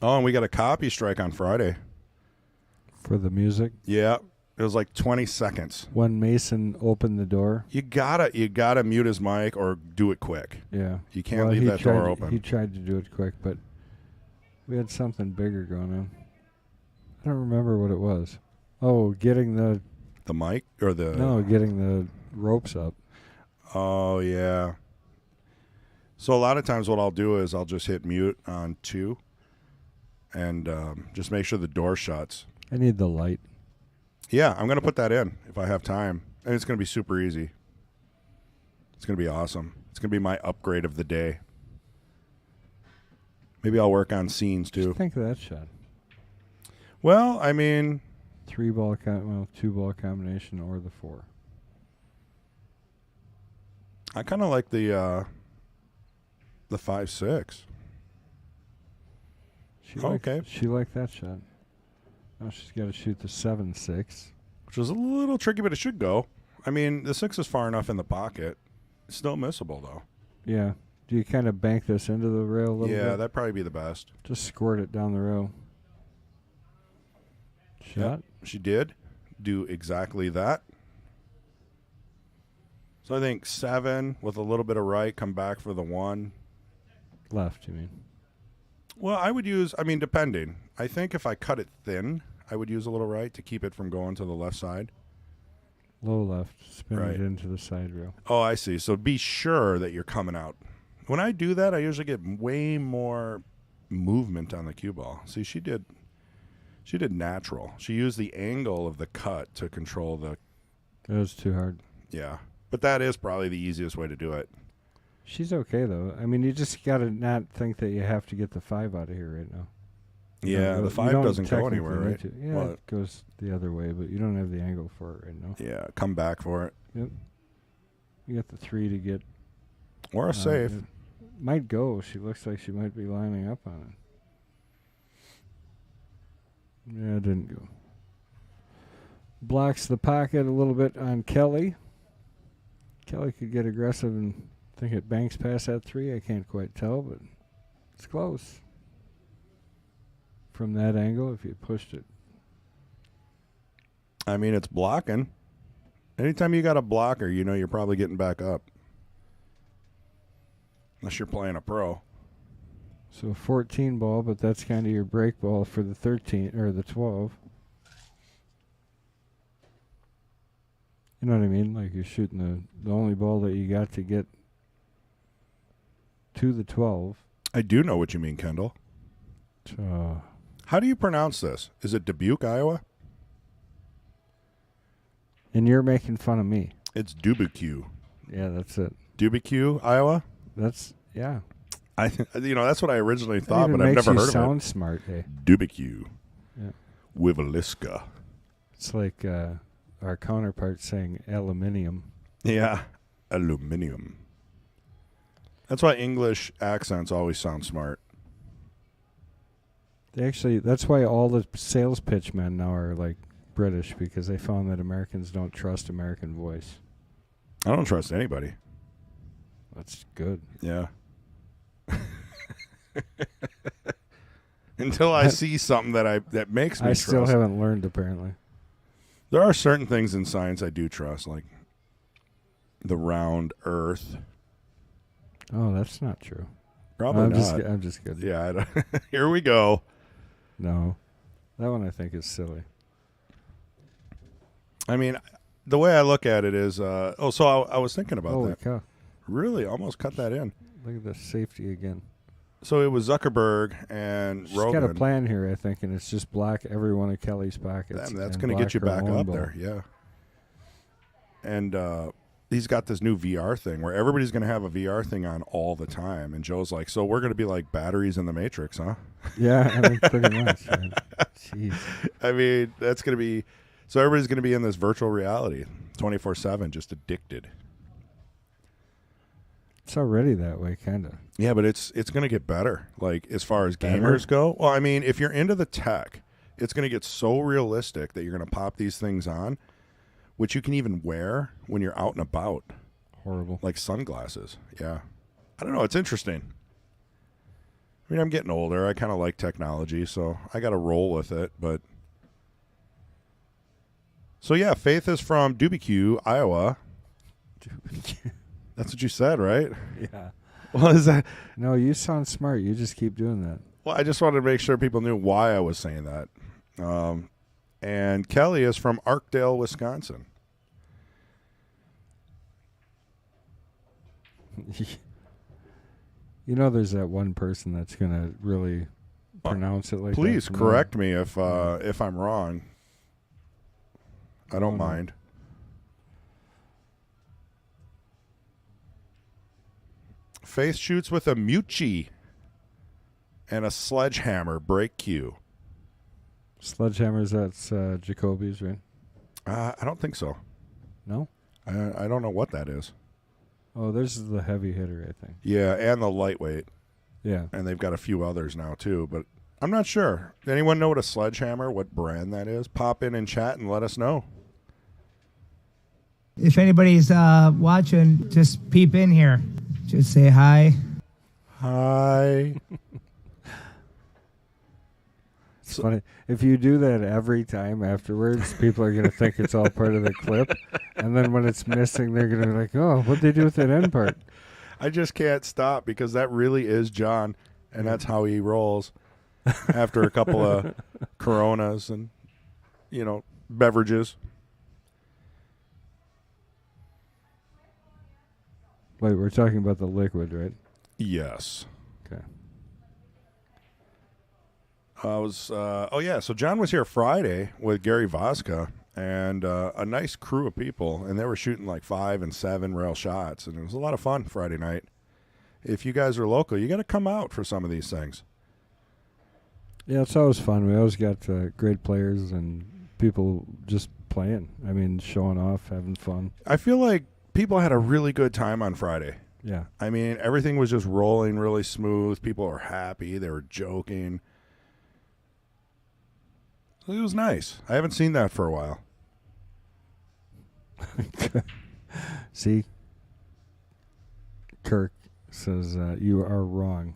Oh, and we got a copy strike on Friday. For the music? Yeah. It was like 20 seconds. When Mason opened the door? You gotta mute his mic or do it quick. Yeah. You can't leave that door open. He tried to do it quick, but we had something bigger going on. I don't remember what it was. Oh, getting the mic or the... No, getting the ropes up. Oh, yeah. So a lot of times what I'll do is I'll just hit mute on 2 and just make sure the door shuts. I need the light. Yeah, I'm going to put that in if I have time. And it's going to be super easy. It's going to be awesome. It's going to be my upgrade of the day. Maybe I'll work on scenes too. Think of that shot. Well, I mean... 2-ball combination or the 4. I kind of like the 5-6. She liked that shot. Now she's got to shoot the 7-6. Which is a little tricky, but it should go. I mean, the 6 is far enough in the pocket. It's still missable, though. Yeah. Do you kind of bank this into the rail a little bit? Yeah, that'd probably be the best. Just squirt it down the rail. Shot. Yep, she did do exactly that. So I think 7 with a little bit of right, come back for the 1. Left, you mean? Well, I would use, depending. I think if I cut it thin, I would use a little right to keep it from going to the left side. Low left, spin Right. it into the side rail. Oh, I see. So be sure that you're coming out. When I do that, I usually get way more movement on the cue ball. See, she did natural. She used the angle of the cut to control the... It was too hard. Yeah. But that is probably the easiest way to do it. She's okay, though. I mean, you just got to not think that you have to get the 5 out of here right now. Yeah, the 5 doesn't go anywhere, right? Yeah, What? it goes the other way, but you don't have the angle for it right now. Yeah, come back for it. Yep. You got the 3 to get... Or a safe. It might go. She looks like she might be lining up on it. Yeah, it didn't go. Blocks the pocket a little bit on Kelly. Kelly could get aggressive and think it banks past that 3. I can't quite tell, but it's close. From that angle, if you pushed it. I mean, it's blocking. Anytime you got a blocker, you know you're probably getting back up. Unless you're playing a pro. So 14 ball, but that's kind of your break ball for the 13 or the 12. You know what I mean? Like you're shooting the only ball that you got to get to the 12. I do know what you mean, Kendall. How do you pronounce this? Is it Dubuque, Iowa? And you're making fun of me. It's Dubuque. Yeah, that's it. Dubuque, Iowa? That's, yeah. That's what I originally thought, but I've never heard of sound it. Smart, hey. Dubuque. Yeah. Wivaliska. It's like our counterpart saying aluminium. Yeah, aluminium. That's why English accents always sound smart. That's why all the sales pitchmen now are like British, because they found that Americans don't trust American voice. I don't trust anybody. That's good. Yeah. Until I see something that makes me I trust. still haven't learned, apparently. There are certain things in science I do trust, like the round Earth. Oh, that's not true. Probably not. I'm just kidding. Yeah. Here we go. No. That one I think is silly. I mean, the way I look at it is, so I was thinking about Holy that. cow. Really, almost cut that in. Look at the safety again. So it was Zuckerberg and She's Rogan. got a plan here, I think, and it's just block every one of Kelly's pockets. That's and going to get you block her back own up ball. there, yeah. And he's got this new VR thing where everybody's going to have a VR thing on all the time. And Joe's like, so we're going to be like batteries in the Matrix, huh? Yeah, I mean, pretty much. Right? Jeez. I mean, that's going to be... So everybody's going to be in this virtual reality 24/7, just addicted. It's already that way, kind of. Yeah, but it's going to get better, like as far as Better? gamers go. Well, I mean, if you're into the tech, it's going to get so realistic that you're going to pop these things on, which you can even wear when you're out and about, Horrible. like sunglasses. Yeah. I don't know. It's interesting. I mean, I'm getting older. I kind of like technology, so I got to roll with it. But so, yeah, Faith is from Dubuque, Iowa. That's what you said, right? Yeah. What is that? No, you sound smart. You just keep doing that. Well, I just wanted to make sure people knew why I was saying that. And Kelly is from Arkdale, Wisconsin. You know, there's that one person that's going to really pronounce it like that. Please from correct me if I'm wrong. I don't No. mind. Faith shoots with a Mucci and a sledgehammer break cue. Sledgehammers, that's Jacoby's, right? I don't think so. No? I don't know what that is. Oh, this is the heavy hitter, I think. Yeah, and the lightweight. Yeah. And they've got a few others now, too. But I'm not sure. Anyone know what a sledgehammer, what brand that is? Pop in and chat and let us know. If anybody's watching, just peep in here. Just say hi. Hi. It's funny. If you do that every time afterwards, people are going to think it's all part of the clip. And then when it's missing, they're going to be like, oh, what'd they do with that end part? I just can't stop because that really is John, and that's how he rolls after a couple of Coronas and, beverages. Wait, we're talking about the liquid, right? Yes. Okay. So John was here Friday with Gary Voska and a nice crew of people, and they were shooting like 5 and 7 rail shots, and it was a lot of fun Friday night. If you guys are local, you got to come out for some of these things. Yeah, it's always fun. We always got great players and people just playing. I mean, showing off, having fun. I feel like people had a really good time on Friday. Yeah. I mean, everything was just rolling really smooth. People were happy. They were joking. It was nice. I haven't seen that for a while. See, Kirk says, you are wrong.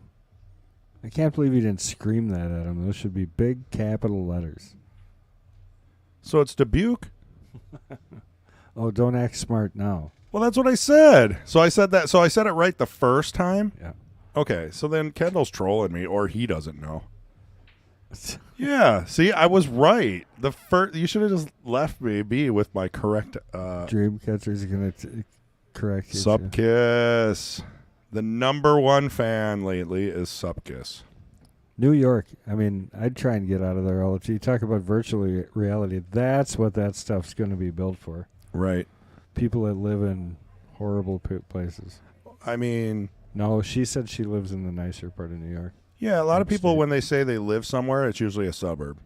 I can't believe you didn't scream that at him. Those should be big capital letters. So it's Dubuque? Oh, don't act smart now. Well, that's what I said. So I said that. So I said it right the first time? Yeah. Okay, so then Kendall's trolling me, or he doesn't know. Yeah, see, I was right. You should have just left me be with my correct. Dreamcatcher's going to correct you. Supkiss. The number one fan lately is Supkiss. New York. I mean, I'd try and get out of there all the time. You talk about virtual reality. That's what that stuff's going to be built for. Right. People that live in horrible places. I mean... No, she said she lives in the nicer part of New York. Yeah, a lot of people, when they say they live somewhere, it's usually a suburb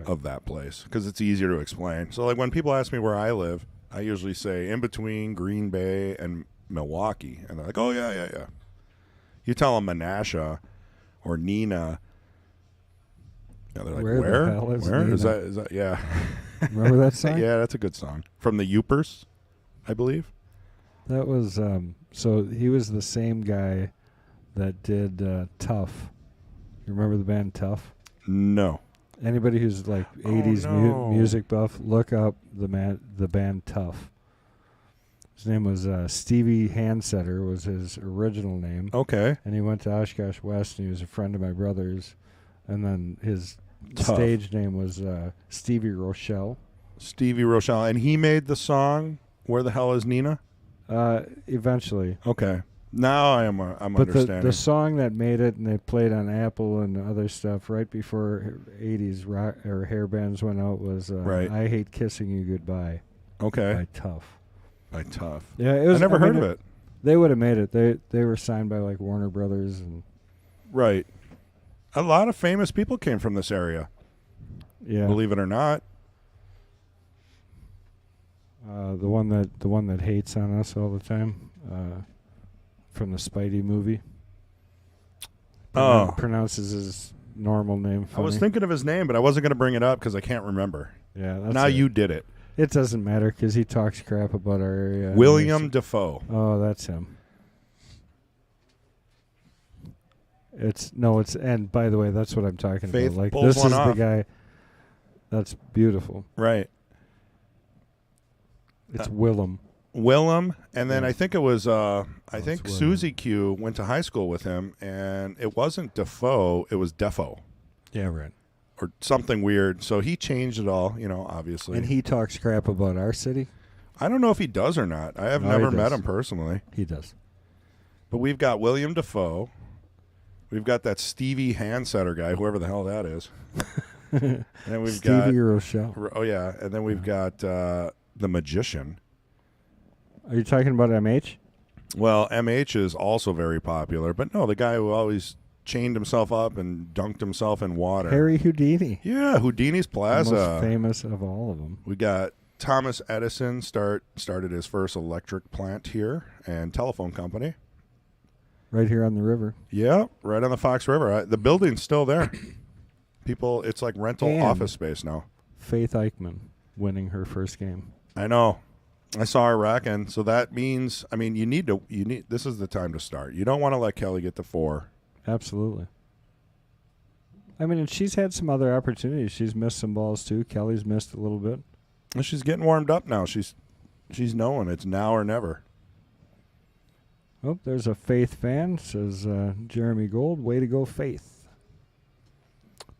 of that place because it's easier to explain. So, like, when people ask me where I live, I usually say in between Green Bay and Milwaukee. And they're like, oh, yeah. You tell them Menasha or Nina. Yeah, they're like, where? The hell is where? Nina? Is that, yeah. Remember that song? Yeah, that's a good song. From the Youpers, I believe. That was, so he was the same guy that did Tough. You remember the band Tough? No. Anybody who's like 80s music buff, look up the band Tough. His name was Stevie Handsetter was his original name. Okay. And he went to Oshkosh West, and he was a friend of my brother's. And then his Tough. stage name was Stevie Rochelle. Stevie Rochelle. And he made the song, Where the Hell is Nina? Eventually. Okay. Now I'm But understanding. the song that made it, and they played on Apple and other stuff right before 80s rock or hair bands went out, was I Hate Kissing You Goodbye. Okay. By Tough. By Tough. Yeah, it was. I never heard of it. They would have made it. They were signed by like Warner Brothers and. Right. A lot of famous people came from this area. Yeah. Believe it or not. The one that hates on us all the time, from the Spidey movie. Pronounces his normal name funny. I was thinking of his name, but I wasn't going to bring it up because I can't remember. Yeah, that's now it. you did it. It doesn't matter because he talks crap about our area. William Dafoe. Oh, that's him. And by the way, that's what I'm talking Faith about. Like, pulls this one is off. the guy. That's beautiful. Right. It's Willem. And then I think it was Willem. Susie Q went to high school with him, and it wasn't Defoe, it was Defo. Yeah, right. Or something weird. So he changed it all, obviously. And he talks crap about our city? I don't know if he does or not. I have never met him personally. He does. But we've got William Dafoe. We've got that Stevie Handsetter guy, whoever the hell that is. And then we've Stevie Rochelle. Oh, yeah. And then we've got the Magician. Are you talking about MH? Well, MH is also very popular. But no, the guy who always chained himself up and dunked himself in water. Harry Houdini. Yeah, Houdini's Plaza. The most famous of all of them. We got Thomas Edison started his first electric plant here and telephone company. Right here on the river. Yeah, right on the Fox River. The building's still there. People, it's like rental office space now. Faith Eichman winning her first game. I know. I saw her wrecking. So that means, this is the time to start. You don't want to let Kelly get to 4. Absolutely. And she's had some other opportunities. She's missed some balls too. Kelly's missed a little bit. Well, she's getting warmed up now. She's knowing it's now or never. Oh, there's a Faith fan. Says Jeremy Gold. Way to go, Faith.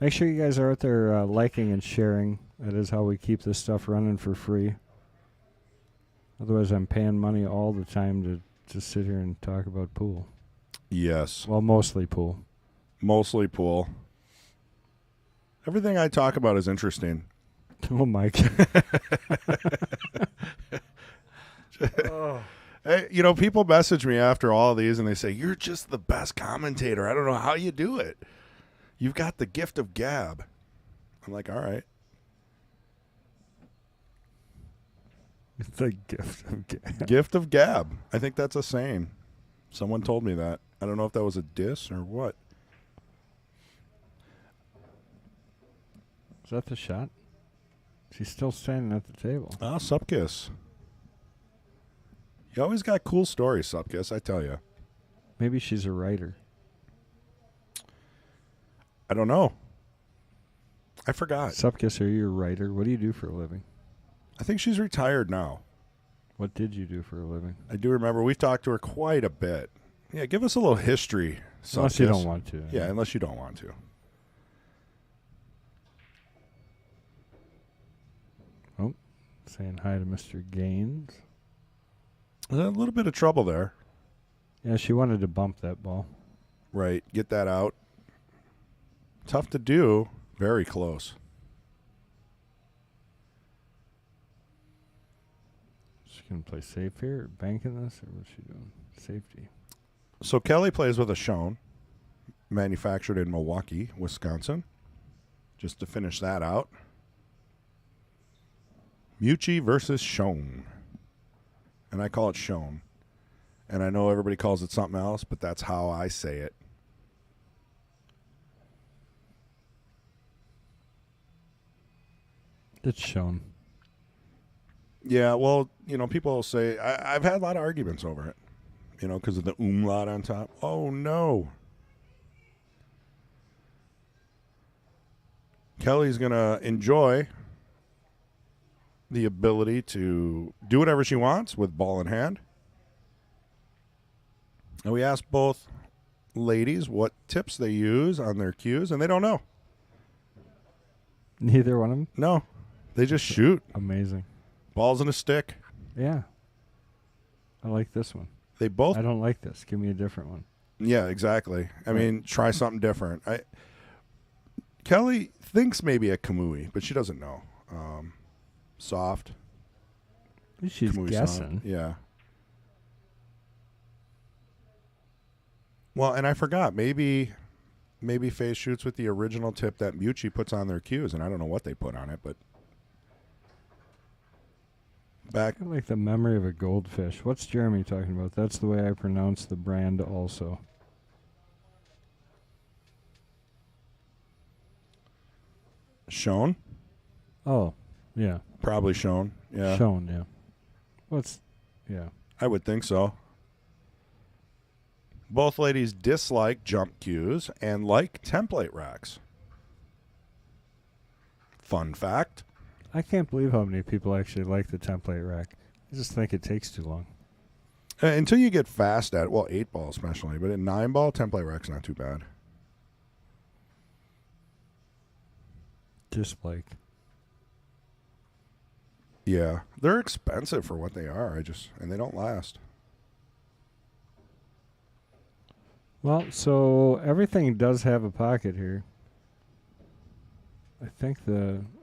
Make sure you guys are out there liking and sharing. That is how we keep this stuff running for free. Otherwise, I'm paying money all the time to just sit here and talk about pool. Yes. Well, mostly pool. Mostly pool. Everything I talk about is interesting. Oh, my God. Oh. Hey, people message me after all of these and they say, you're just the best commentator. I don't know how you do it. You've got the gift of gab. I'm like, all right. The gift of gab. Gift of gab. I think that's a saying. Someone told me that. I don't know if that was a diss or what. Is that the shot? She's still standing at the table. Ah, Supkiss. You always got cool stories, Supkiss, I tell you. Maybe she's a writer. I don't know. I forgot. Supkiss, are you a writer? What do you do for a living? I think she's retired now. What did you do for a living? I do remember we've talked to her quite a bit. Yeah, give us a little history. Unless you don't want to. Yeah, unless you don't want to. Oh, saying hi to Mr. Gaines. A little bit of trouble there. Yeah, she wanted to bump that ball. Right, get that out. Tough to do. Very close. She's going to play safe here, banking this, or what's she doing? Safety. So Kelly plays with a Schoen, manufactured in Milwaukee, Wisconsin. Just to finish that out. Mucci versus Schoen. And I call it Schoen. And I know everybody calls it something else, but that's how I say it. It's shown. Yeah, well, people will say, I've had a lot of arguments over it, because of the umlaut on top. Oh, no. Kelly's going to enjoy the ability to do whatever she wants with ball in hand. And we asked both ladies what tips they use on their cues, and they don't know. Neither one of them? No. They just shoot. Amazing. Balls in a stick. Yeah. I like this one. They both. I don't like this. Give me a different one. Yeah, exactly. I mean, try something different. Kelly thinks maybe a Kamui, but she doesn't know. Soft. She's Kamui guessing. Soft. Yeah. Well, and I forgot. Maybe Faye shoots with the original tip that Mucci puts on their cues, and I don't know what they put on it, but back. I like the memory of a goldfish. What's Jeremy talking about? That's the way I pronounce the brand also. Shown? Oh, yeah. Probably shown. Yeah. Shown, yeah. Yeah. I would think so. Both ladies dislike jump cues and like template racks. Fun fact. I can't believe how many people actually like the template rack. I just think it takes too long. Until you get fast at it. Well, 8-ball especially. But in 9-ball, template rack's not too bad. Dislike. Yeah. They're expensive for what they are. And they don't last. Well, so everything does have a pocket here. I think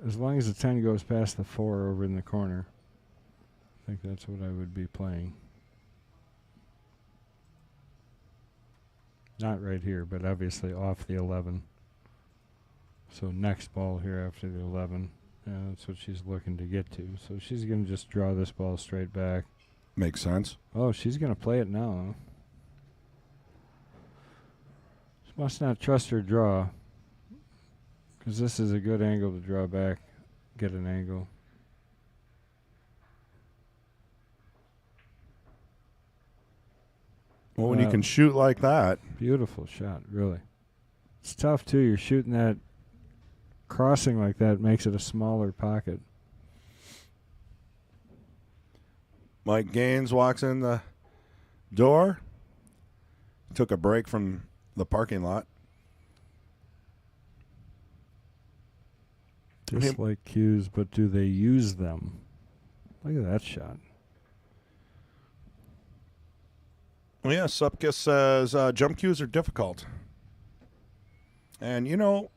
as long as the 10 goes past the 4 over in the corner, I think that's what I would be playing. Not right here, but obviously off the 11. So next ball here after the 11. Yeah, that's what she's looking to get to. So she's going to just draw this ball straight back. Makes sense. Oh, she's going to play it now, huh? She must not trust her draw. Because this is a good angle to draw back, get an angle. Well, when you can shoot like that. Beautiful shot, really. It's tough, too. You're shooting that, crossing like that makes it a smaller pocket. Mike Gaines walks in the door. Took a break from the parking lot. Dislike cues, but do they use them? Look at that shot. Well, yeah, Supkiss says jump cues are difficult. And,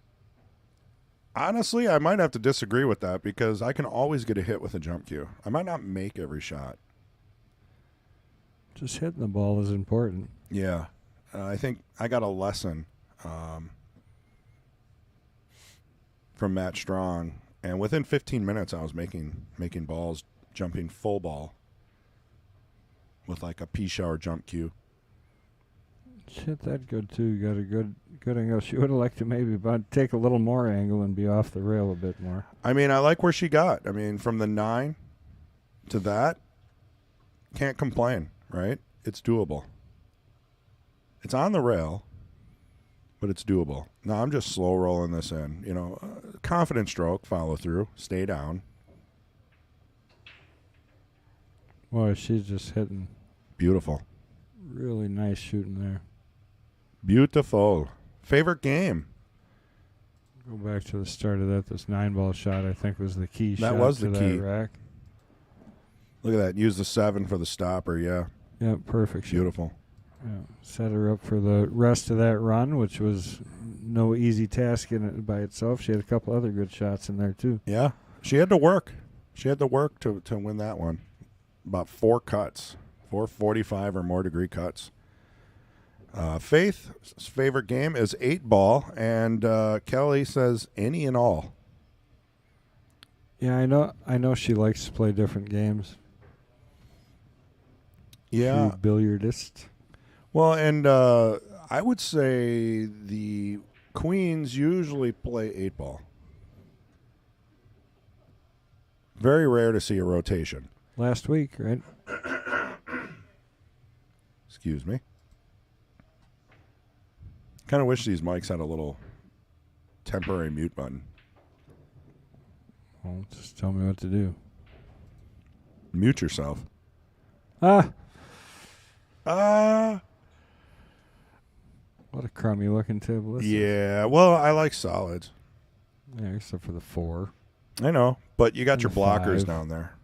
honestly, I might have to disagree with that because I can always get a hit with a jump cue. I might not make every shot. Just hitting the ball is important. Yeah. I think I got a lesson from Matt Strong, and within 15 minutes I was making balls, jumping full ball with like a pea shower jump cue. Shit, that good too. You got a good angle. She would have liked to maybe take a little more angle and be off the rail a bit more. I mean, I like where she got. I mean, from the 9 to that, can't complain, right? It's doable. It's on the rail, but it's doable. Now I'm just slow rolling this in. Confident stroke, follow through, stay down. Boy, she's just hitting Beautiful. really nice shooting there. Beautiful. Favorite game? Go back to the start of that. This 9-ball shot, I think, was the key shot. That was to the key. that rack. Look at that. Use the 7 for the stopper, yeah. Yeah, perfect shot. Beautiful. Yeah, set her up for the rest of that run, which was no easy task in it by itself. She had a couple other good shots in there, too. Yeah. She had to work. She had to work to win that one. About 4 cuts. 4 45 or more degree cuts. Faith's favorite game is 8-ball, and Kelly says any and all. Yeah, I know she likes to play different games. Yeah. She's a billiardist. Well, and I would say the queens usually play 8-ball. Very rare to see a rotation. Last week, right? Excuse me. Kind of wish these mics had a little temporary mute button. Well, just tell me what to do. Mute yourself. Ah! What a crummy looking table this is. Yeah, well, I like solids. Yeah, except for the 4. I know, but you got And your the blockers 5. down there.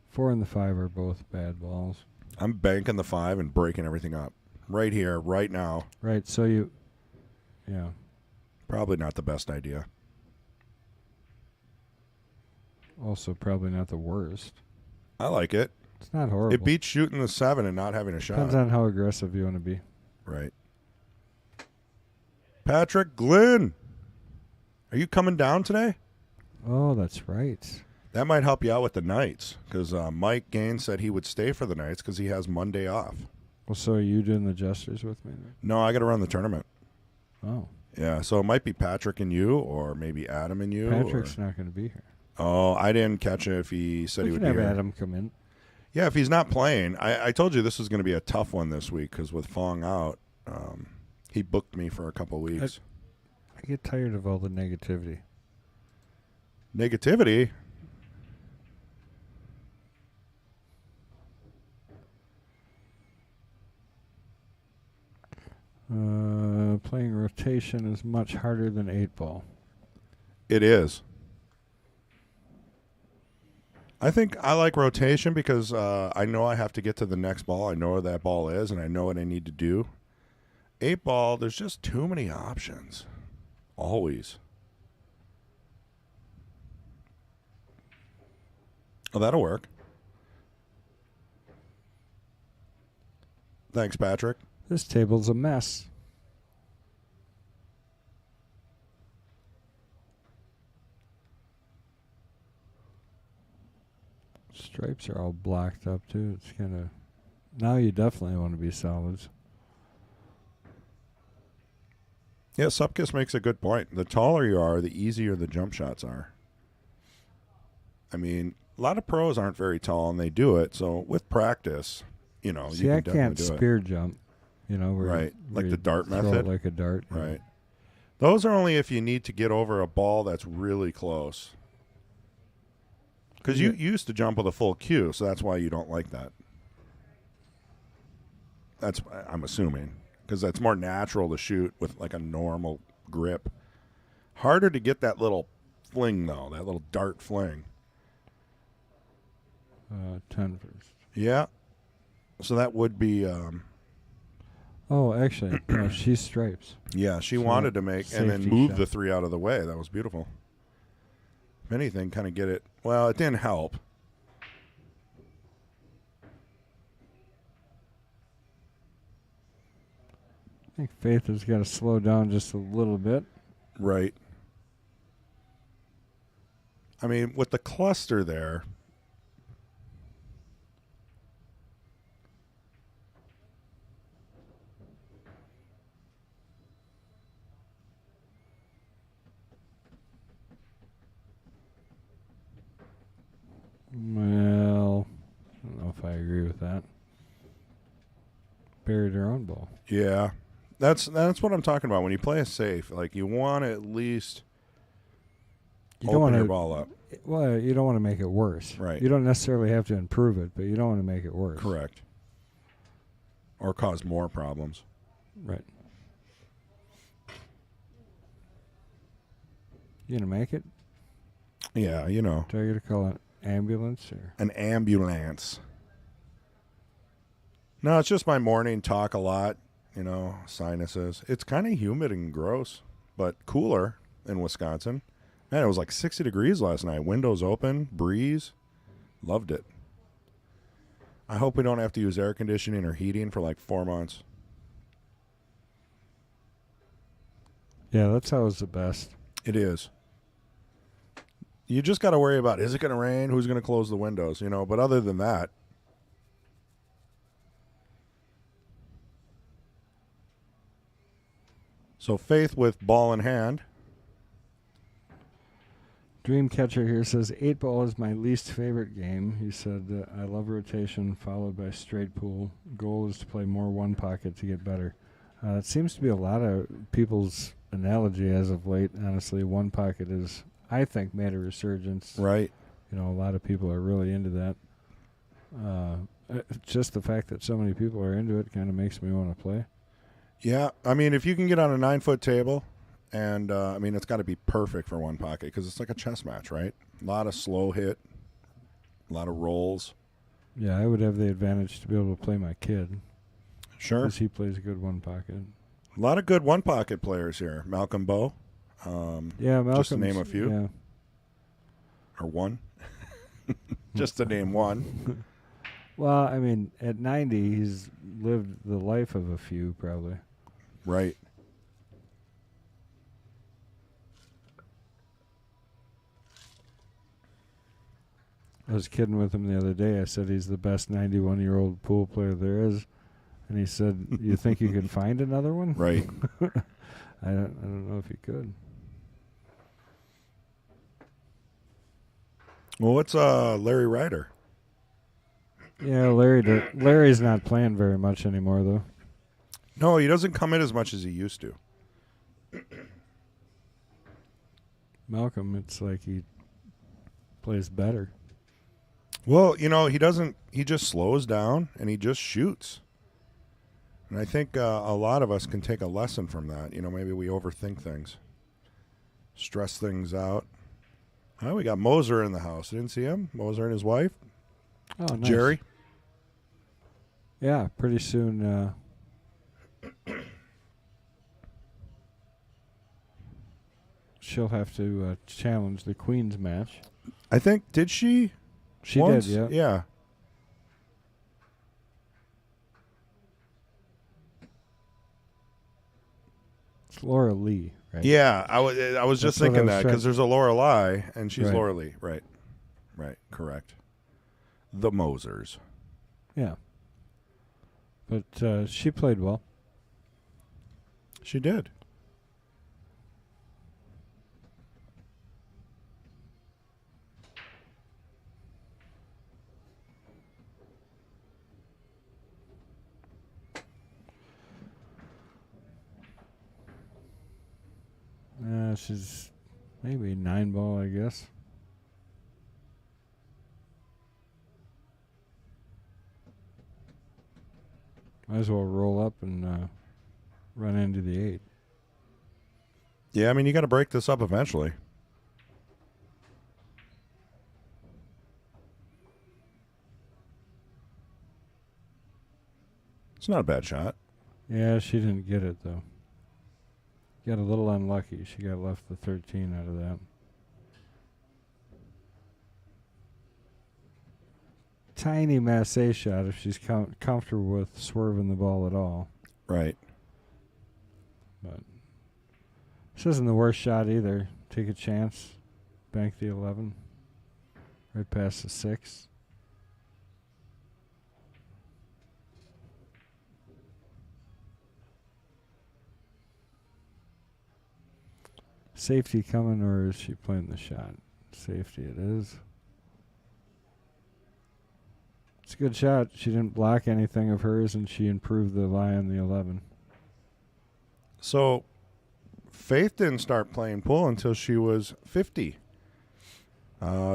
4 and the 5 are both bad balls. I'm banking the 5 and breaking everything up. Right here, right now. Right, so yeah. Probably not the best idea. Also probably not the worst. I like it. It's not horrible. It beats shooting the 7 and not having a shot. Depends on how aggressive you want to be. Right. Patrick Glynn. Are you coming down today? Oh, that's right. That might help you out with the nights, because Mike Gaines said he would stay for the nights because he has Monday off. Well, so are you doing the Jesters with me then? No, I got to run the tournament. Oh. Yeah, so it might be Patrick and you, or maybe Adam and you. Patrick's not going to be here. Oh, I didn't catch it if he said We he would can be have here. Adam come in. Yeah, if he's not playing. I told you this was going to be a tough one this week, because with Fong out, he booked me for a couple weeks. I get tired of all the negativity. Negativity? Playing rotation is much harder than 8-ball. It is. I think I like rotation because I know I have to get to the next ball. I know where that ball is, and I know what I need to do. 8-ball, there's just too many options. Always. Oh, that'll work. Thanks, Patrick. This table's a mess. Stripes are all blocked up, too. It's kind of... Now you definitely want to be solids. Yeah, Supkiss makes a good point. The taller you are, the easier the jump shots are. I mean, a lot of pros aren't very tall, and they do it. So with practice, you can See, I definitely can't do it. spear jump. Right, where like the you dart throw method? it like a dart. yeah. Right. Those are only if you need to get over a ball that's really close. Because you used to jump with a full cue, so that's why you don't like that. That's, I'm assuming, because that's more natural to shoot with like a normal grip. Harder to get that little fling, though, that little dart fling. 10 first. Yeah. So that would be... Oh, actually, no, she's stripes. yeah, she So wanted to make and then safety move shot. the 3 out of the way. That was beautiful. If anything, kind of get it... Well, it didn't help. I think Faith has got to slow down just a little bit. Right. I mean, with the cluster there... Well, I don't know if I agree with that. buried her own ball. Yeah. That's what I'm talking about. When you play a safe, like you want to at least open your ball up. Well, you don't want to make it worse. Right. You don't necessarily have to improve it, but you don't want to make it worse. Correct. Or cause more problems. Right. You gonna make it? Yeah, you know. Do I get to call an ambulance or? An ambulance. No, it's just my morning talk a lot, you know, sinuses. It's kind of humid and gross, but cooler in Wisconsin. Man, it was like 60 degrees last night. Windows open, breeze. Loved it. I hope we don't have to use air conditioning or heating for like 4 months. Yeah, that's always the best. It is. You just got to worry about, is it going to rain? Who's going to close the windows? You know, but other than that. So Faith with ball in hand. Dreamcatcher here says 8-ball is my least favorite game. He said, I love rotation followed by straight pool. Goal is to play more one pocket to get better. It seems to be a lot of people's analogy as of late. Honestly, one pocket is, I think, made a resurgence. Right. You know, a lot of people are really into that. Just the fact that so many people are into it kind of makes me want to play. Yeah. I mean, if you can get on a 9-foot table, and, I mean, it's got to be perfect for one pocket because it's like a chess match, right? A lot of slow hit, a lot of rolls. Yeah, I would have the advantage to be able to play my kid. Sure. Because he plays a good one pocket. A lot of good one pocket players here. Malcolm Bowe. Yeah, Malcolm. Just to name a few. Yeah. Or one. Just to name one. Well, I mean, at 90, he's lived the life of a few, probably. Right. I was kidding with him the other day. I said he's the best 91-year-old pool player there is. And he said, you think you can find another one? Right. I don't know if he could. Well, what's Larry Ryder? Yeah, Larry's not playing very much anymore, though. No, he doesn't come in as much as he used to. Malcolm, it's like he plays better. Well, you know, he doesn't. He just slows down and he just shoots. And I think a lot of us can take a lesson from that. You know, maybe we overthink things, stress things out. Oh, we got Moser in the house. Didn't see him? Moser and his wife. Oh, nice. Jerry. Yeah, pretty soon. She'll have to challenge the Queen's match. I think, did she? She once? did, yeah. Yeah. It's Laura Lee, right? Yeah, I was just That's what I thinking was that trying- because there's a Lorelei and she's Right. Laura Lee. Right. Right. Correct. The Mosers. Yeah. But she played well. She did. She's maybe 9-ball, I guess. Might as well roll up and run into the 8. Yeah, I mean, you got to break this up eventually. It's not a bad shot. Yeah, she didn't get it, though. Got a little unlucky. She got left the 13 out of that. Tiny masse shot if she's comfortable with swerving the ball at all. Right. But this isn't the worst shot either. Take a chance. Bank the 11. Right past the 6. Safety coming, or is she playing the shot? Safety it is. It's a good shot. She didn't block anything of hers, and she improved the lie on the 11. So Faith didn't start playing pool until she was 50.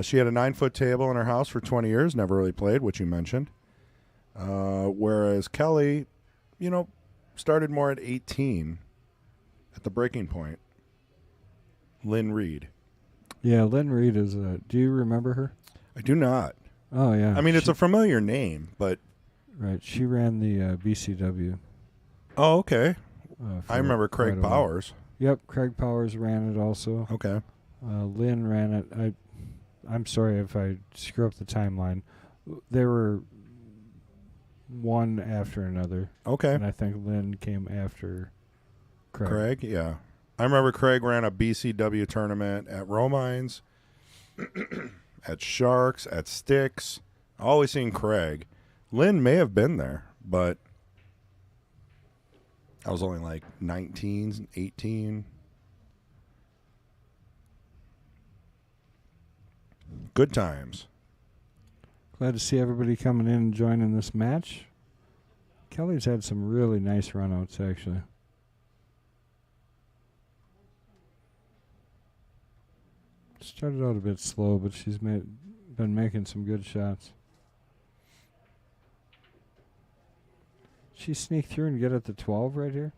She had a 9-foot table in her house for 20 years, never really played, which you mentioned. Whereas Kelly, started more at 18 at the breaking point. Lynn Reed. Yeah, Lynn Reed is a... Do you remember her? I do not. Oh, yeah. I mean, it's a familiar name, but... Right. She ran the BCW. Oh, okay. For I remember Craig quite a while. Powers. Yep, Craig Powers ran it also. Okay. Lynn ran it. I'm sorry if I screw up the timeline. There were one after another. Okay. And I think Lynn came after Craig. Craig, yeah. I remember Craig ran a BCW tournament at Romines, at Sharks, at Sticks. Always seen Craig. Lynn may have been there, but I was only like 19, 18. Good times. Glad to see everybody coming in and joining this match. Kelly's had some really nice runouts, actually. Started out a bit slow, but she's been making some good shots. She sneak through and get at the 12 right here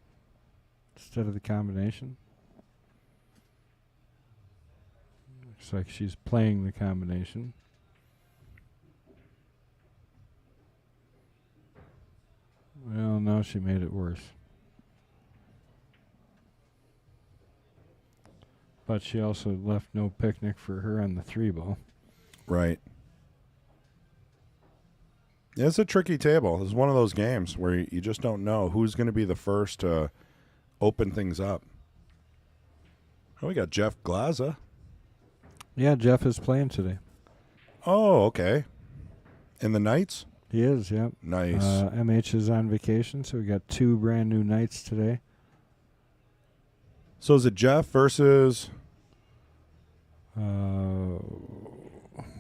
instead of the combination. Looks like she's playing the combination. Well, now she made it worse. But she also left no picnic for her on the 3-ball. Right. Yeah, it's a tricky table. It's one of those games where you just don't know who's going to be the first to open things up. Oh, we got Jeff Glaza. Yeah, Jeff is playing today. Oh, okay. In the Knights? He is, yep. Nice. MH is on vacation, so we got 2 brand new Knights today. So is it Jeff versus...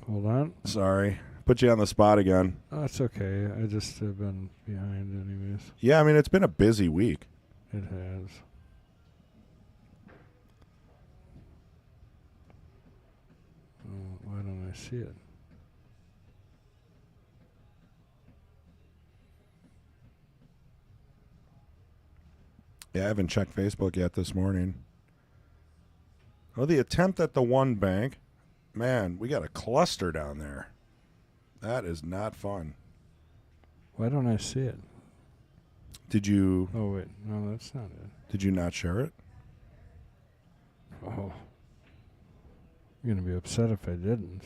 Hold on. Sorry. Put you on the spot again. Oh, that's okay. I just have been behind anyways. Yeah, I mean, it's been a busy week. It has. Oh, why don't I see it? Yeah, I haven't checked Facebook yet this morning. Oh, the attempt at the one bank. Man, we got a cluster down there. That is not fun. Why don't I see it? Did you... Oh, wait. No, that's not it. Did you not share it? Oh. You're going to be upset if I didn't.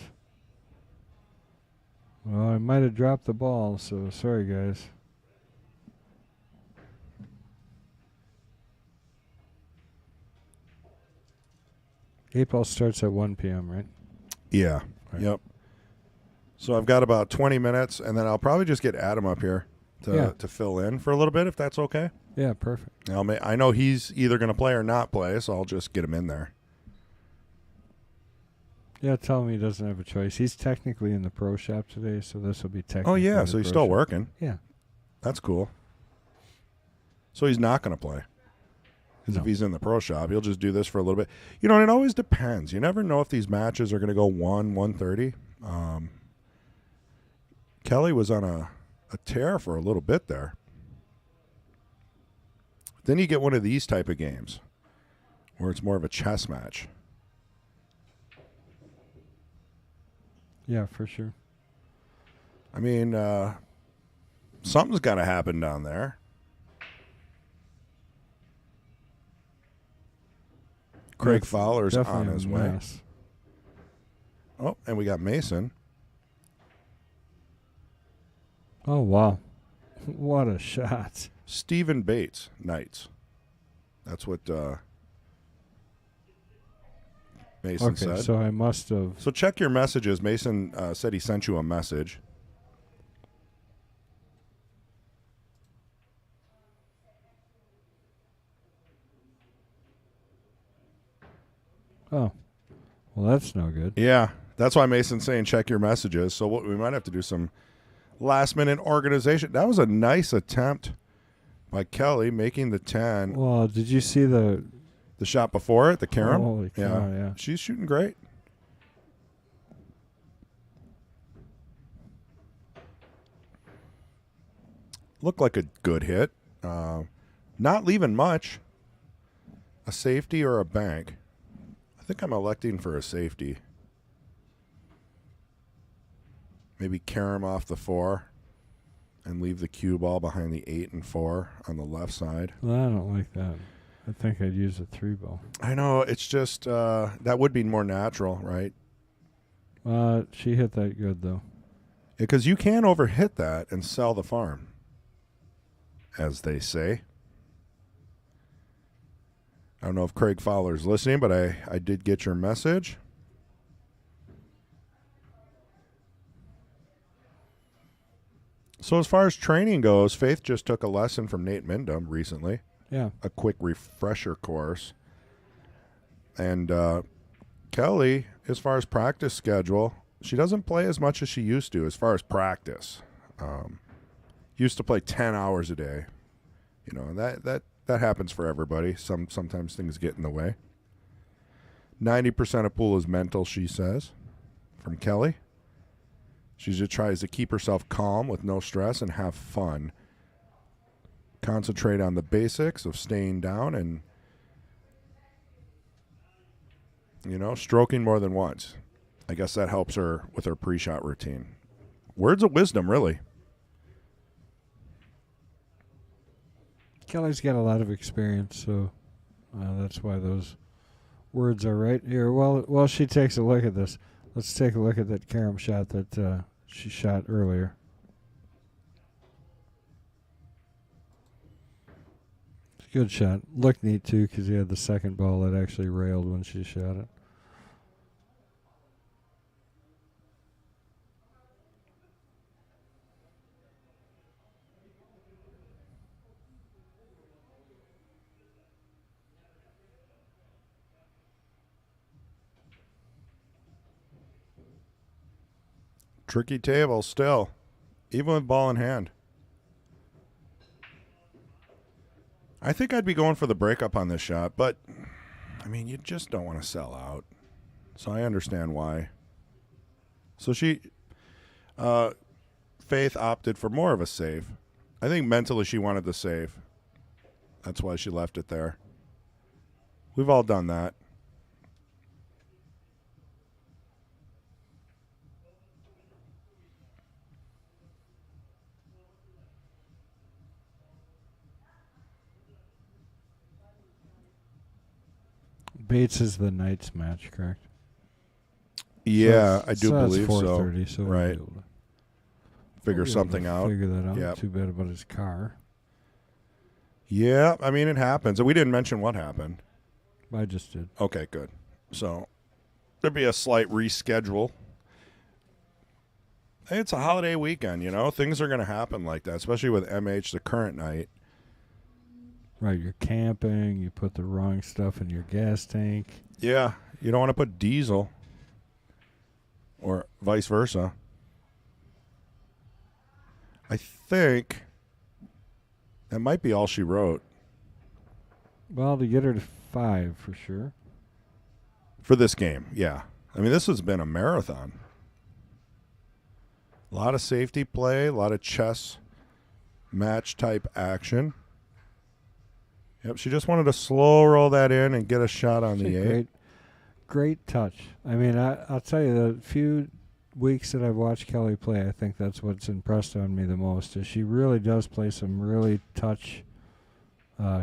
Well, I might have dropped the ball, so sorry, guys. Eight-ball starts at 1 p.m., right? Yeah. Right. Yep. So I've got about 20 minutes, and then I'll probably just get Adam up here to fill in for a little bit, if that's okay. Yeah, perfect. I know he's either going to play or not play, so I'll just get him in there. Yeah, tell him he doesn't have a choice. He's technically in the pro shop today, so this will be technically. Oh, yeah, the so he's pro still shop. working. Yeah. That's cool. So he's not going to play. Because No. if he's in the pro shop, he'll just do this for a little bit. You know, and it always depends. You never know if these matches are going to go 1:30. Kelly was on a tear for a little bit there. Then you get one of these type of games where it's more of a chess match. Yeah, for sure. I mean, something's got to happen down there. Craig That's Fowler's definitely on a his way. mess. Oh, and we got Mason. Oh, wow. What a shot. Stephen Bates, Knights. That's what Mason Okay, said. so I must have. So check your messages. Mason said he sent you a message. Oh. Well, that's no good. Yeah, that's why Mason's saying check your messages. So we might have to do some last-minute organization. That was a nice attempt by Kelly making the 10. Well, did you see the shot before it, the carom? Holy cow, yeah. She's shooting great. Looked like a good hit. Not leaving much. A safety or a bank. I think I'm electing for a safety. Maybe carom off the 4 and leave the cue ball behind the 8 and 4 on the left side. Well, I don't like that. I think I'd use a 3 ball. I know. It's just that would be more natural, right? She hit that good, though. Because you can overhit that and sell the farm, as they say. I don't know if Craig Fowler's listening, but I did get your message. So as far as training goes, Faith just took a lesson from Nate Mindum recently. Yeah. A quick refresher course. And Kelly, as far as practice schedule, she doesn't play as much as she used to as far as practice. Used to play 10 hours a day. You know, that happens for everybody. Sometimes things get in the way. 90% of pool is mental, she says, from Kelly. She just tries to keep herself calm with no stress and have fun. Concentrate on the basics of staying down and, you know, stroking more than once. I guess that helps her with her pre-shot routine. Words of wisdom, really. Kelly's got a lot of experience, so that's why those words are right here. While she takes a look at this, let's take a look at that carom shot that she shot earlier. It's a good shot. Looked neat, too, because he had the second ball that actually railed when she shot it. Tricky table still, even with ball in hand. I think I'd be going for the breakup on this shot, but, I mean, you just don't want to sell out. So I understand why. So Faith opted for more of a save. I think mentally she wanted the save. That's why she left it there. We've all done that. Bates is the Knights match, correct? Yeah, I do so believe that's so. 4:30, so Right. we'll be able to Figure something out. Figure that out. Yep. Too bad about his car. Yeah, I mean, it happens. And we didn't mention what happened. I just did. Okay, good. So there'd be a slight reschedule. Hey, it's a holiday weekend, you know? Things are going to happen like that, especially with MH, the current night. Right, you're camping, you put the wrong stuff in your gas tank. Yeah, you don't want to put diesel or vice versa. I think that might be all she wrote. Well, to get her to 5 for sure. For this game, yeah. I mean, this has been a marathon. A lot of safety play, a lot of chess match-type action. Yep, she just wanted to slow roll that in and get a shot on the 8. Great touch. I mean, I'll tell you, the few weeks that I've watched Kelly play, I think that's what's impressed on me the most, is she really does play some really touch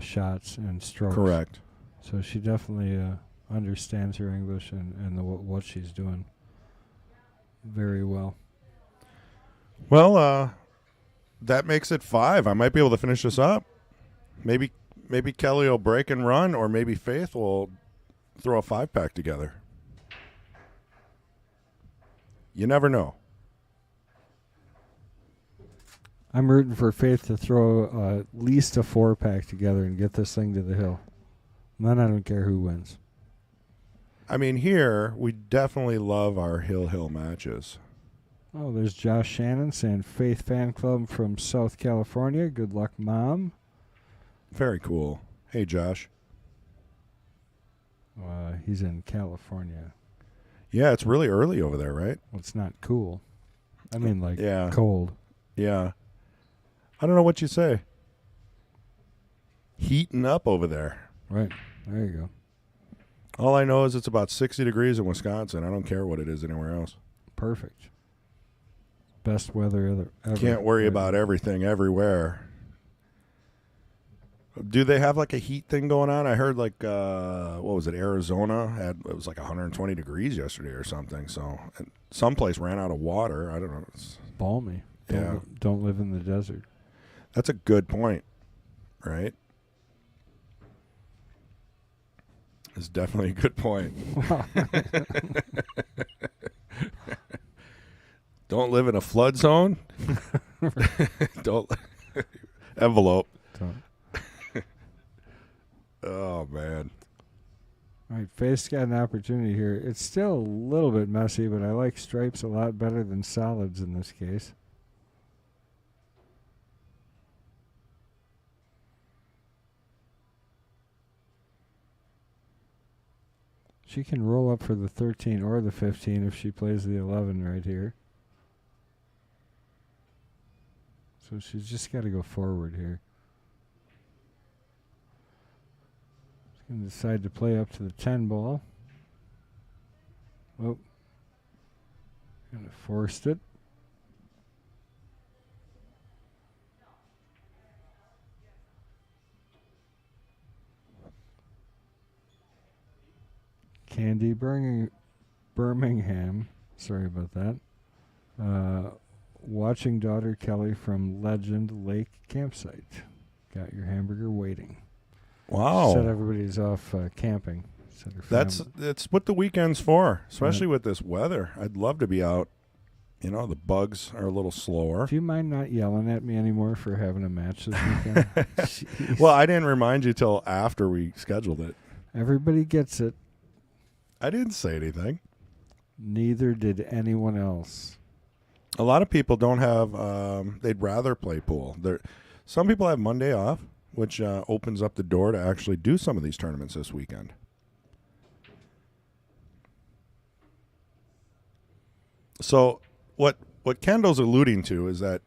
shots and strokes. Correct. So she definitely understands her English and what she's doing very well. Well, that makes it 5. I might be able to finish this up. Maybe Kelly will break and run, or maybe Faith will throw a 5-pack together. You never know. I'm rooting for Faith to throw at least a 4-pack together and get this thing to the hill. And then I don't care who wins. I mean, here, we definitely love our hill matches. Oh, there's Josh Shannon saying Faith Fan Club from South California. Good luck, Mom. Very cool. Hey, Josh. He's in California. Yeah, it's really early over there, right? Well, it's not cool. I mean, like, Yeah. cold. Yeah. I don't know what you say. Heating up over there. Right. There you go. All I know is it's about 60 degrees in Wisconsin. I don't care what it is anywhere else. Perfect. Best weather ever. Can't worry about everything everywhere. Do they have like a heat thing going on? I heard like what was it? Arizona it was like 120 degrees yesterday or something. So and someplace ran out of water. I don't know. It's balmy. Don't live in the desert. That's a good point, right? It's definitely a good point. Don't live in a flood zone. Don't envelope. Don't. Oh, man. All right, Faith's got an opportunity here. It's still a little bit messy, but I like stripes a lot better than solids in this case. She can roll up for the 13 or the 15 if she plays the 11 right here. So she's just got to go forward here. She's going to decide to play up to the 10 ball. Oh. Kind of forced it. Candy Birmingham. Sorry about that. Watching daughter Kelly from Legend Lake Campsite. Got your hamburger waiting. Wow. Said everybody's off camping. Said her That's what the weekend's for, especially with this weather. I'd love to be out. You know, the bugs are a little slower. Do you mind not yelling at me anymore for having a match this weekend? Jeez. Well, I didn't remind you till after we scheduled it. Everybody gets it. I didn't say anything. Neither did anyone else. A lot of people don't have, they'd rather play pool. Some people have Monday off, which opens up the door to actually do some of these tournaments this weekend. So what Kendall's alluding to is that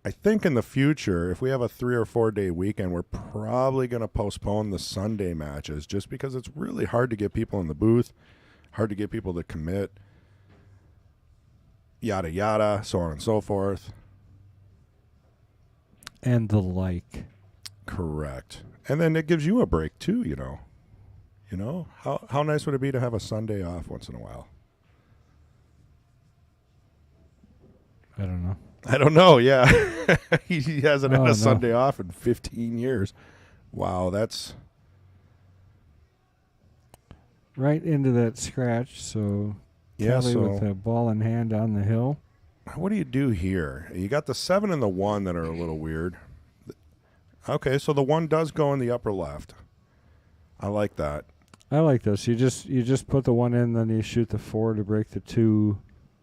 I think in the future, if we have a 3 or 4 day weekend, we're probably going to postpone the Sunday matches just because it's really hard to get people in the booth, hard to get people to commit, yada, yada, so on and so forth. And the like. Correct. And then it gives you a break too, you know. You know, how nice would it be to have a Sunday off once in a while? I don't know. I don't know, yeah. he hasn't had a no. Sunday off in 15 years. Wow, that's... Right into that scratch, so Yeah, Kelly so with the ball in hand on the hill. what do you do here? You got the 7 and the 1 that are a little weird. Okay, so the 1 does go in the upper left. I like that. I like this. You just put the 1 in, then you shoot the 4 to break the 2.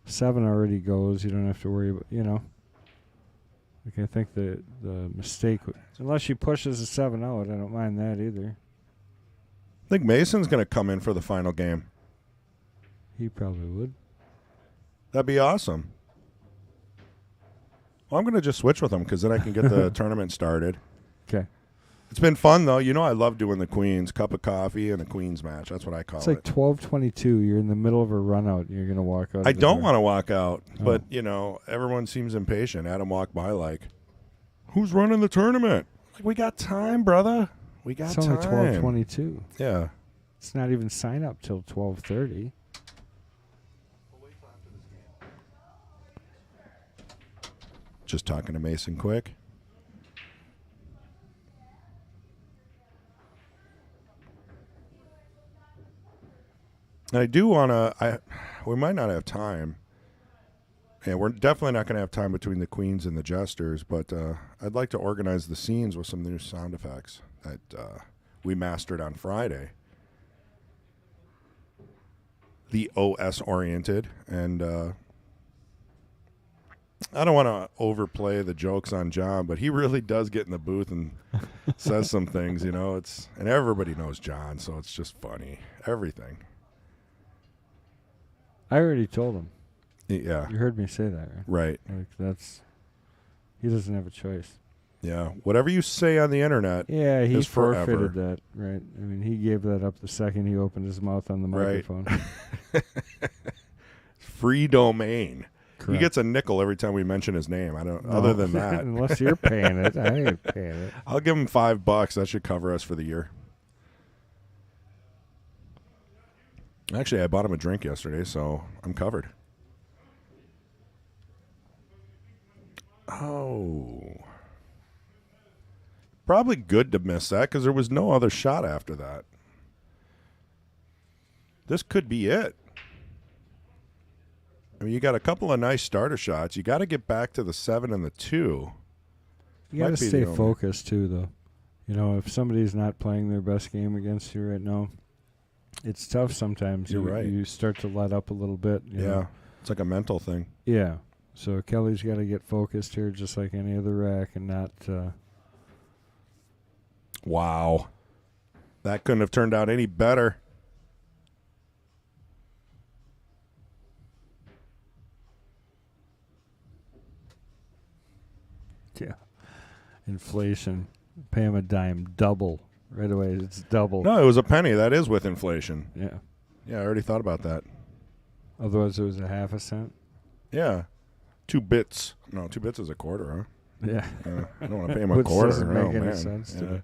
7 already goes. You don't have to worry about, you know. Like I think the mistake, unless she pushes the 7 out, I don't mind that either. I think Mason's going to come in for the final game. He probably would. That'd be awesome. Well, I'm going to just switch with him because then I can get the tournament started. Okay. It's been fun, though. You know I love doing the Queens. Cup of coffee and the Queens match. That's what I call It's like it. 12:22. You're in the middle of a run out. You're going to walk out. I don't want to walk out, but, you know, everyone seems impatient. Adam walked by like, who's running the tournament? Like, we got time, brother. We got It's time. only 12:22. Yeah. It's not even sign up till 12:30. Just talking to Mason quick. I do want to, we might not have time. Yeah, we're definitely not going to have time between the Queens and the Jesters, but I'd like to organize the scenes with some new sound effects that we mastered on Friday. The OS-oriented, and I don't want to overplay the jokes on John, but he really does get in the booth and says some things, you know. And everybody knows John, so it's just funny. Everything. I already told him. Yeah. You heard me say that, right? Right. Like he doesn't have a choice. Yeah. Whatever you say on the internet he is forever. forfeited that, right? I mean, he gave that up the second he opened his mouth on the microphone. Free domain. Correct. He gets a nickel every time we mention his name. Other than that. Unless you're paying it. I ain't paying it. I'll give him $5. That should cover us for the year. Actually, I bought him a drink yesterday, so I'm covered. Oh. Probably good to miss that because there was no other shot after that. This could be it. I mean, you got a couple of nice starter shots. You got to get back to the 7 and the 2. You got to stay focused, too, though. You know, if somebody's not playing their best game against you right now, it's tough sometimes. You're right. You start to let up a little bit. You know? It's like a mental thing. Yeah. So Kelly's got to get focused here just like any other rack and not... Wow. That couldn't have turned out any better. Yeah. Inflation. Pay him a dime. Double. Right away. It's double. No, it was a penny. That is with inflation. Yeah. Yeah, I already thought about that. Otherwise, it was a half a cent. Yeah. 2 bits. No, 2 bits is a quarter, huh? Yeah. I don't want to pay him a quarter. Doesn't make any man. sense to me.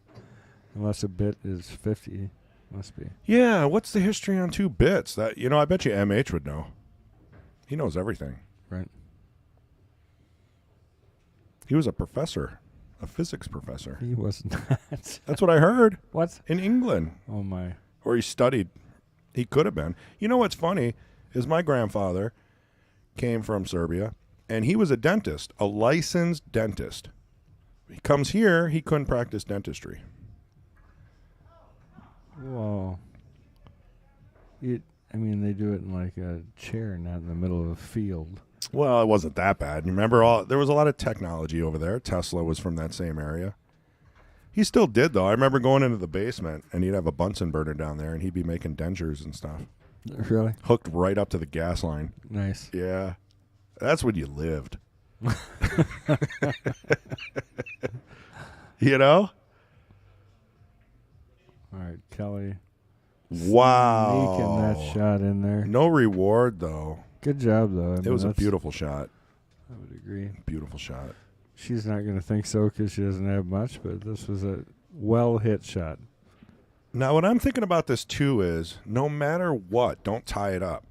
Unless a bit is 50. Must be. Yeah, what's the history on 2 bits? That I bet you MH would know. He knows everything. Right. He was a professor, a physics professor. He was not. That's what I heard. What? In England. Oh, my. Or he studied. He could have been. You know what's funny is my grandfather came from Serbia, and he was a dentist, a licensed dentist. He comes here, he couldn't practice dentistry. Whoa. I mean, they do it in like a chair, not in the middle of a field. Well, it wasn't that bad. You remember, there was a lot of technology over there. Tesla was from that same area. He still did, though. I remember going into the basement, and he'd have a Bunsen burner down there, and he'd be making dentures and stuff. Really? Hooked right up to the gas line. Nice. Yeah. That's when you lived. You know? All right, Kelly. Wow. Sneaking that shot in there. No reward, though. Good job, though. It was a beautiful shot. I would agree. Beautiful shot. She's not going to think so because she doesn't have much, but this was a well-hit shot. Now, what I'm thinking about this, too, is no matter what, don't tie it up.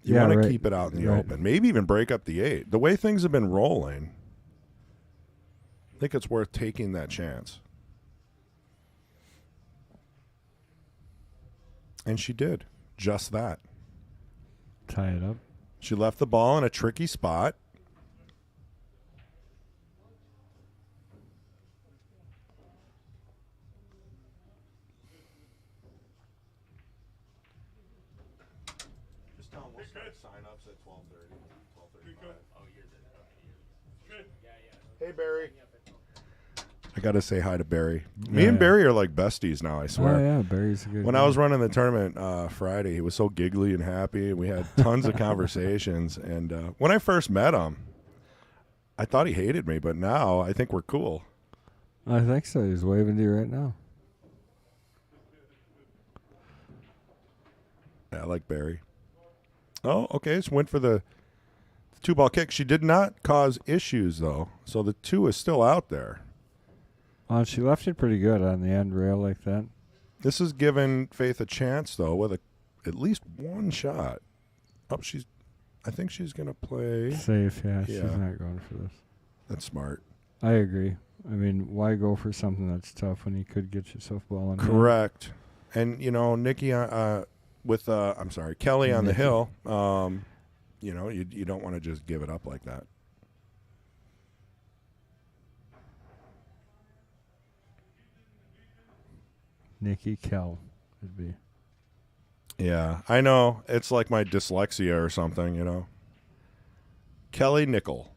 You want to keep it out in the open. Maybe even break up the 8. The way things have been rolling, I think it's worth taking that chance. And she did just that. Tie it up. She left the ball in a tricky spot. Just tell them we'll start sign-ups at 12:30, 12:35. Hey, Barry. I got to say hi to Barry. Me and Barry are like besties now, I swear. Oh, yeah, Barry's a good When guy. I was running the tournament Friday, he was so giggly and happy. We had tons of conversations. And when I first met him, I thought he hated me, but now I think we're cool. I think so. He's waving to you right now. Yeah, I like Barry. Oh, okay. So went for the 2-ball kick. She did not cause issues, though. So the 2 is still out there. She left it pretty good on the end rail like that. This has given Faith a chance, though, with at least one shot. Oh, I think she's going to play. Safe, yeah. She's not going for this. That's smart. I agree. I mean, why go for something that's tough when you could get yourself ball in? Correct. And, Nikki, Kelly on the hill, you don't want to just give it up like that. Nickl would be. Yeah, I know. It's like my dyslexia or something, you know. Kelly Nickl.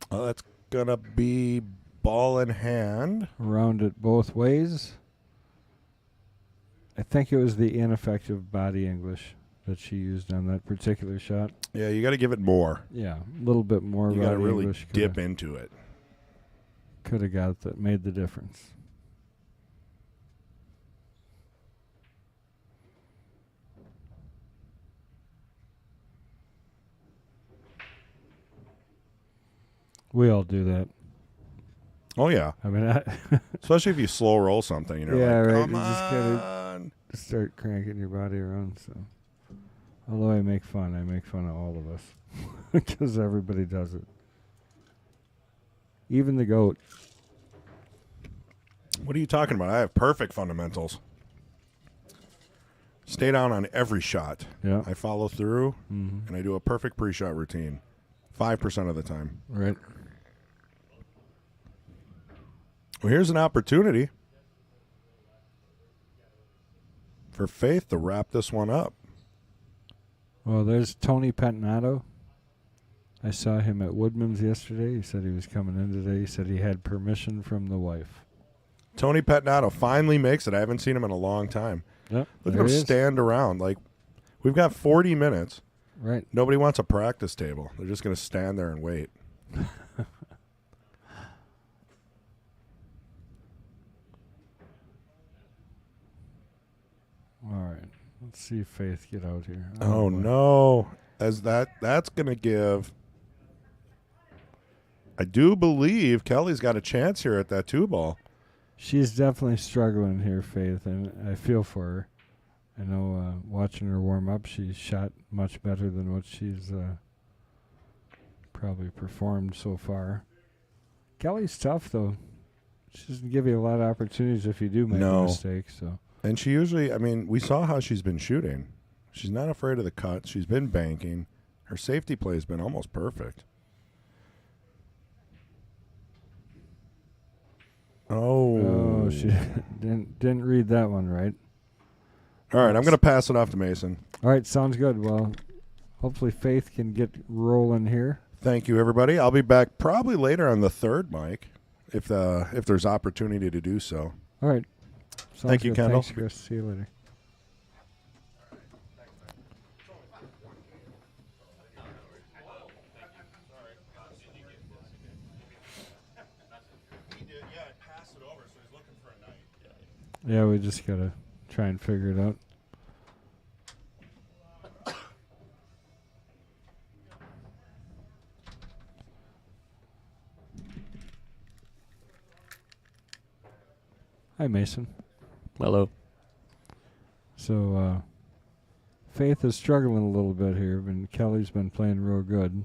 Oh, that's going to be ball in hand. Around it both ways. I think it was the ineffective body English that she used on that particular shot. Yeah, you got to give it more. Yeah, a little bit more You got to body really English. dip into it. Could have got that, made the difference. We all do that. Oh, yeah. I mean, Especially if you slow roll something. You know, yeah, like, right. come You just gotta on. start cranking your body around. So, although I make fun of all of us because everybody does it. Even the goat. What are you talking about? I have perfect fundamentals. Stay down on every shot. Yeah. I follow through, Mm-hmm. and I do a perfect pre-shot routine. 5% of the time. Right. Well, here's an opportunity for Faith to wrap this one up. Well, there's Tony Pettinato. I saw him at Woodman's yesterday. He said he was coming in today. He said he had permission from the wife. Tony Pettinato finally makes it. I haven't seen him in a long time. Yep. Look there at him he is. stand around. Like, we've got 40 minutes. Right. Nobody wants a practice table. They're just going to stand there and wait. All right. Let's see Faith get out here. Oh, boy. no. As that's going to give. I do believe Kelly's got a chance here at that 2-ball. She's definitely struggling here, Faith, and I feel for her. I know watching her warm up, she shot much better than what she's probably performed so far. Kelly's tough, though. She doesn't give you a lot of opportunities if you do make a mistake. So. And she usually, I mean, we saw how she's been shooting. She's not afraid of the cut. She's been banking. Her safety play has been almost perfect. Oh, she didn't read that one right. All right, I'm going to pass it off to Mason. All right, sounds good. Well, hopefully Faith can get rolling here. Thank you, everybody. I'll be back probably later on the third mic if there's opportunity to do so. All right. Thank you, Kendall. Thanks, Chris. See you later. Yeah, we just got to try and figure it out. Hi, Mason. Hello. So, Faith is struggling a little bit here, but Kelly's been playing real good.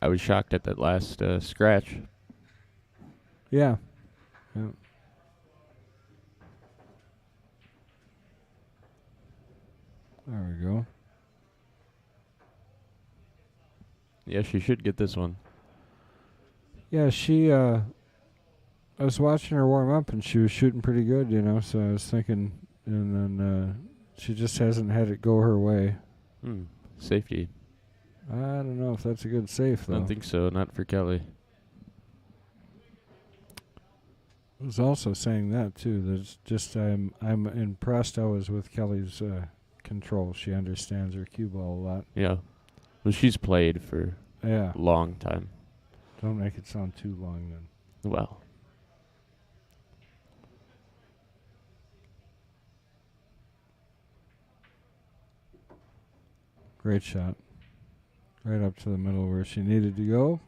I was shocked at that last scratch. Yeah. Yeah. There we go. Yeah, she should get this one. Yeah, she, I was watching her warm up and she was shooting pretty good, you know, so I was thinking, and then she just hasn't had it go her way. Safety. I don't know if that's a good safe, though. I don't think so. Not for Kelly. I was also saying that, too. That's just I'm impressed always with Kelly's control. She understands her cue ball a lot. Yeah. Well, she's played for Yeah. a long time. Don't make it sound too long, then. Well. Great shot. Right up to the middle where she needed to go.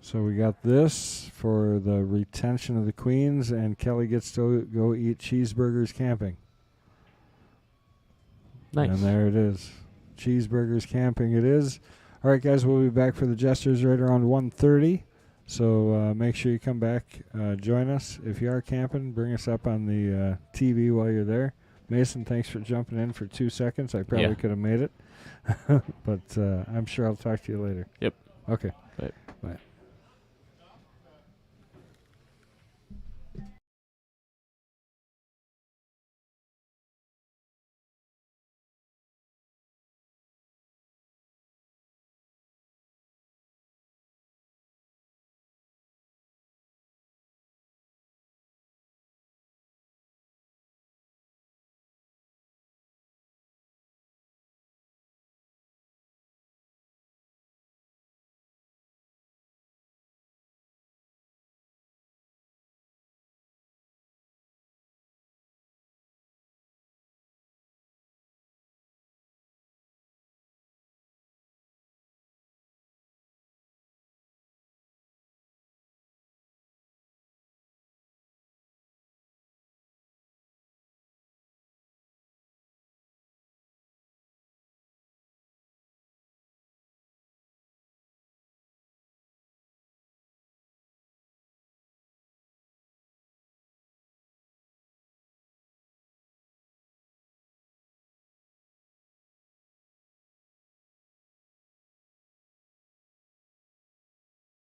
So we got this for the retention of the queens, and Kelly gets to go eat cheeseburgers camping. Nice. And there it is. Cheeseburgers camping it is. All right, guys, we'll be back for the Jesters right around 1:30. So make sure you come back, join us. If you are camping, bring us up on the TV while you're there. Mason, thanks for jumping in for 2 seconds. I probably could have made it. But I'm sure I'll talk to you later. Yep. Okay. Bye. Bye.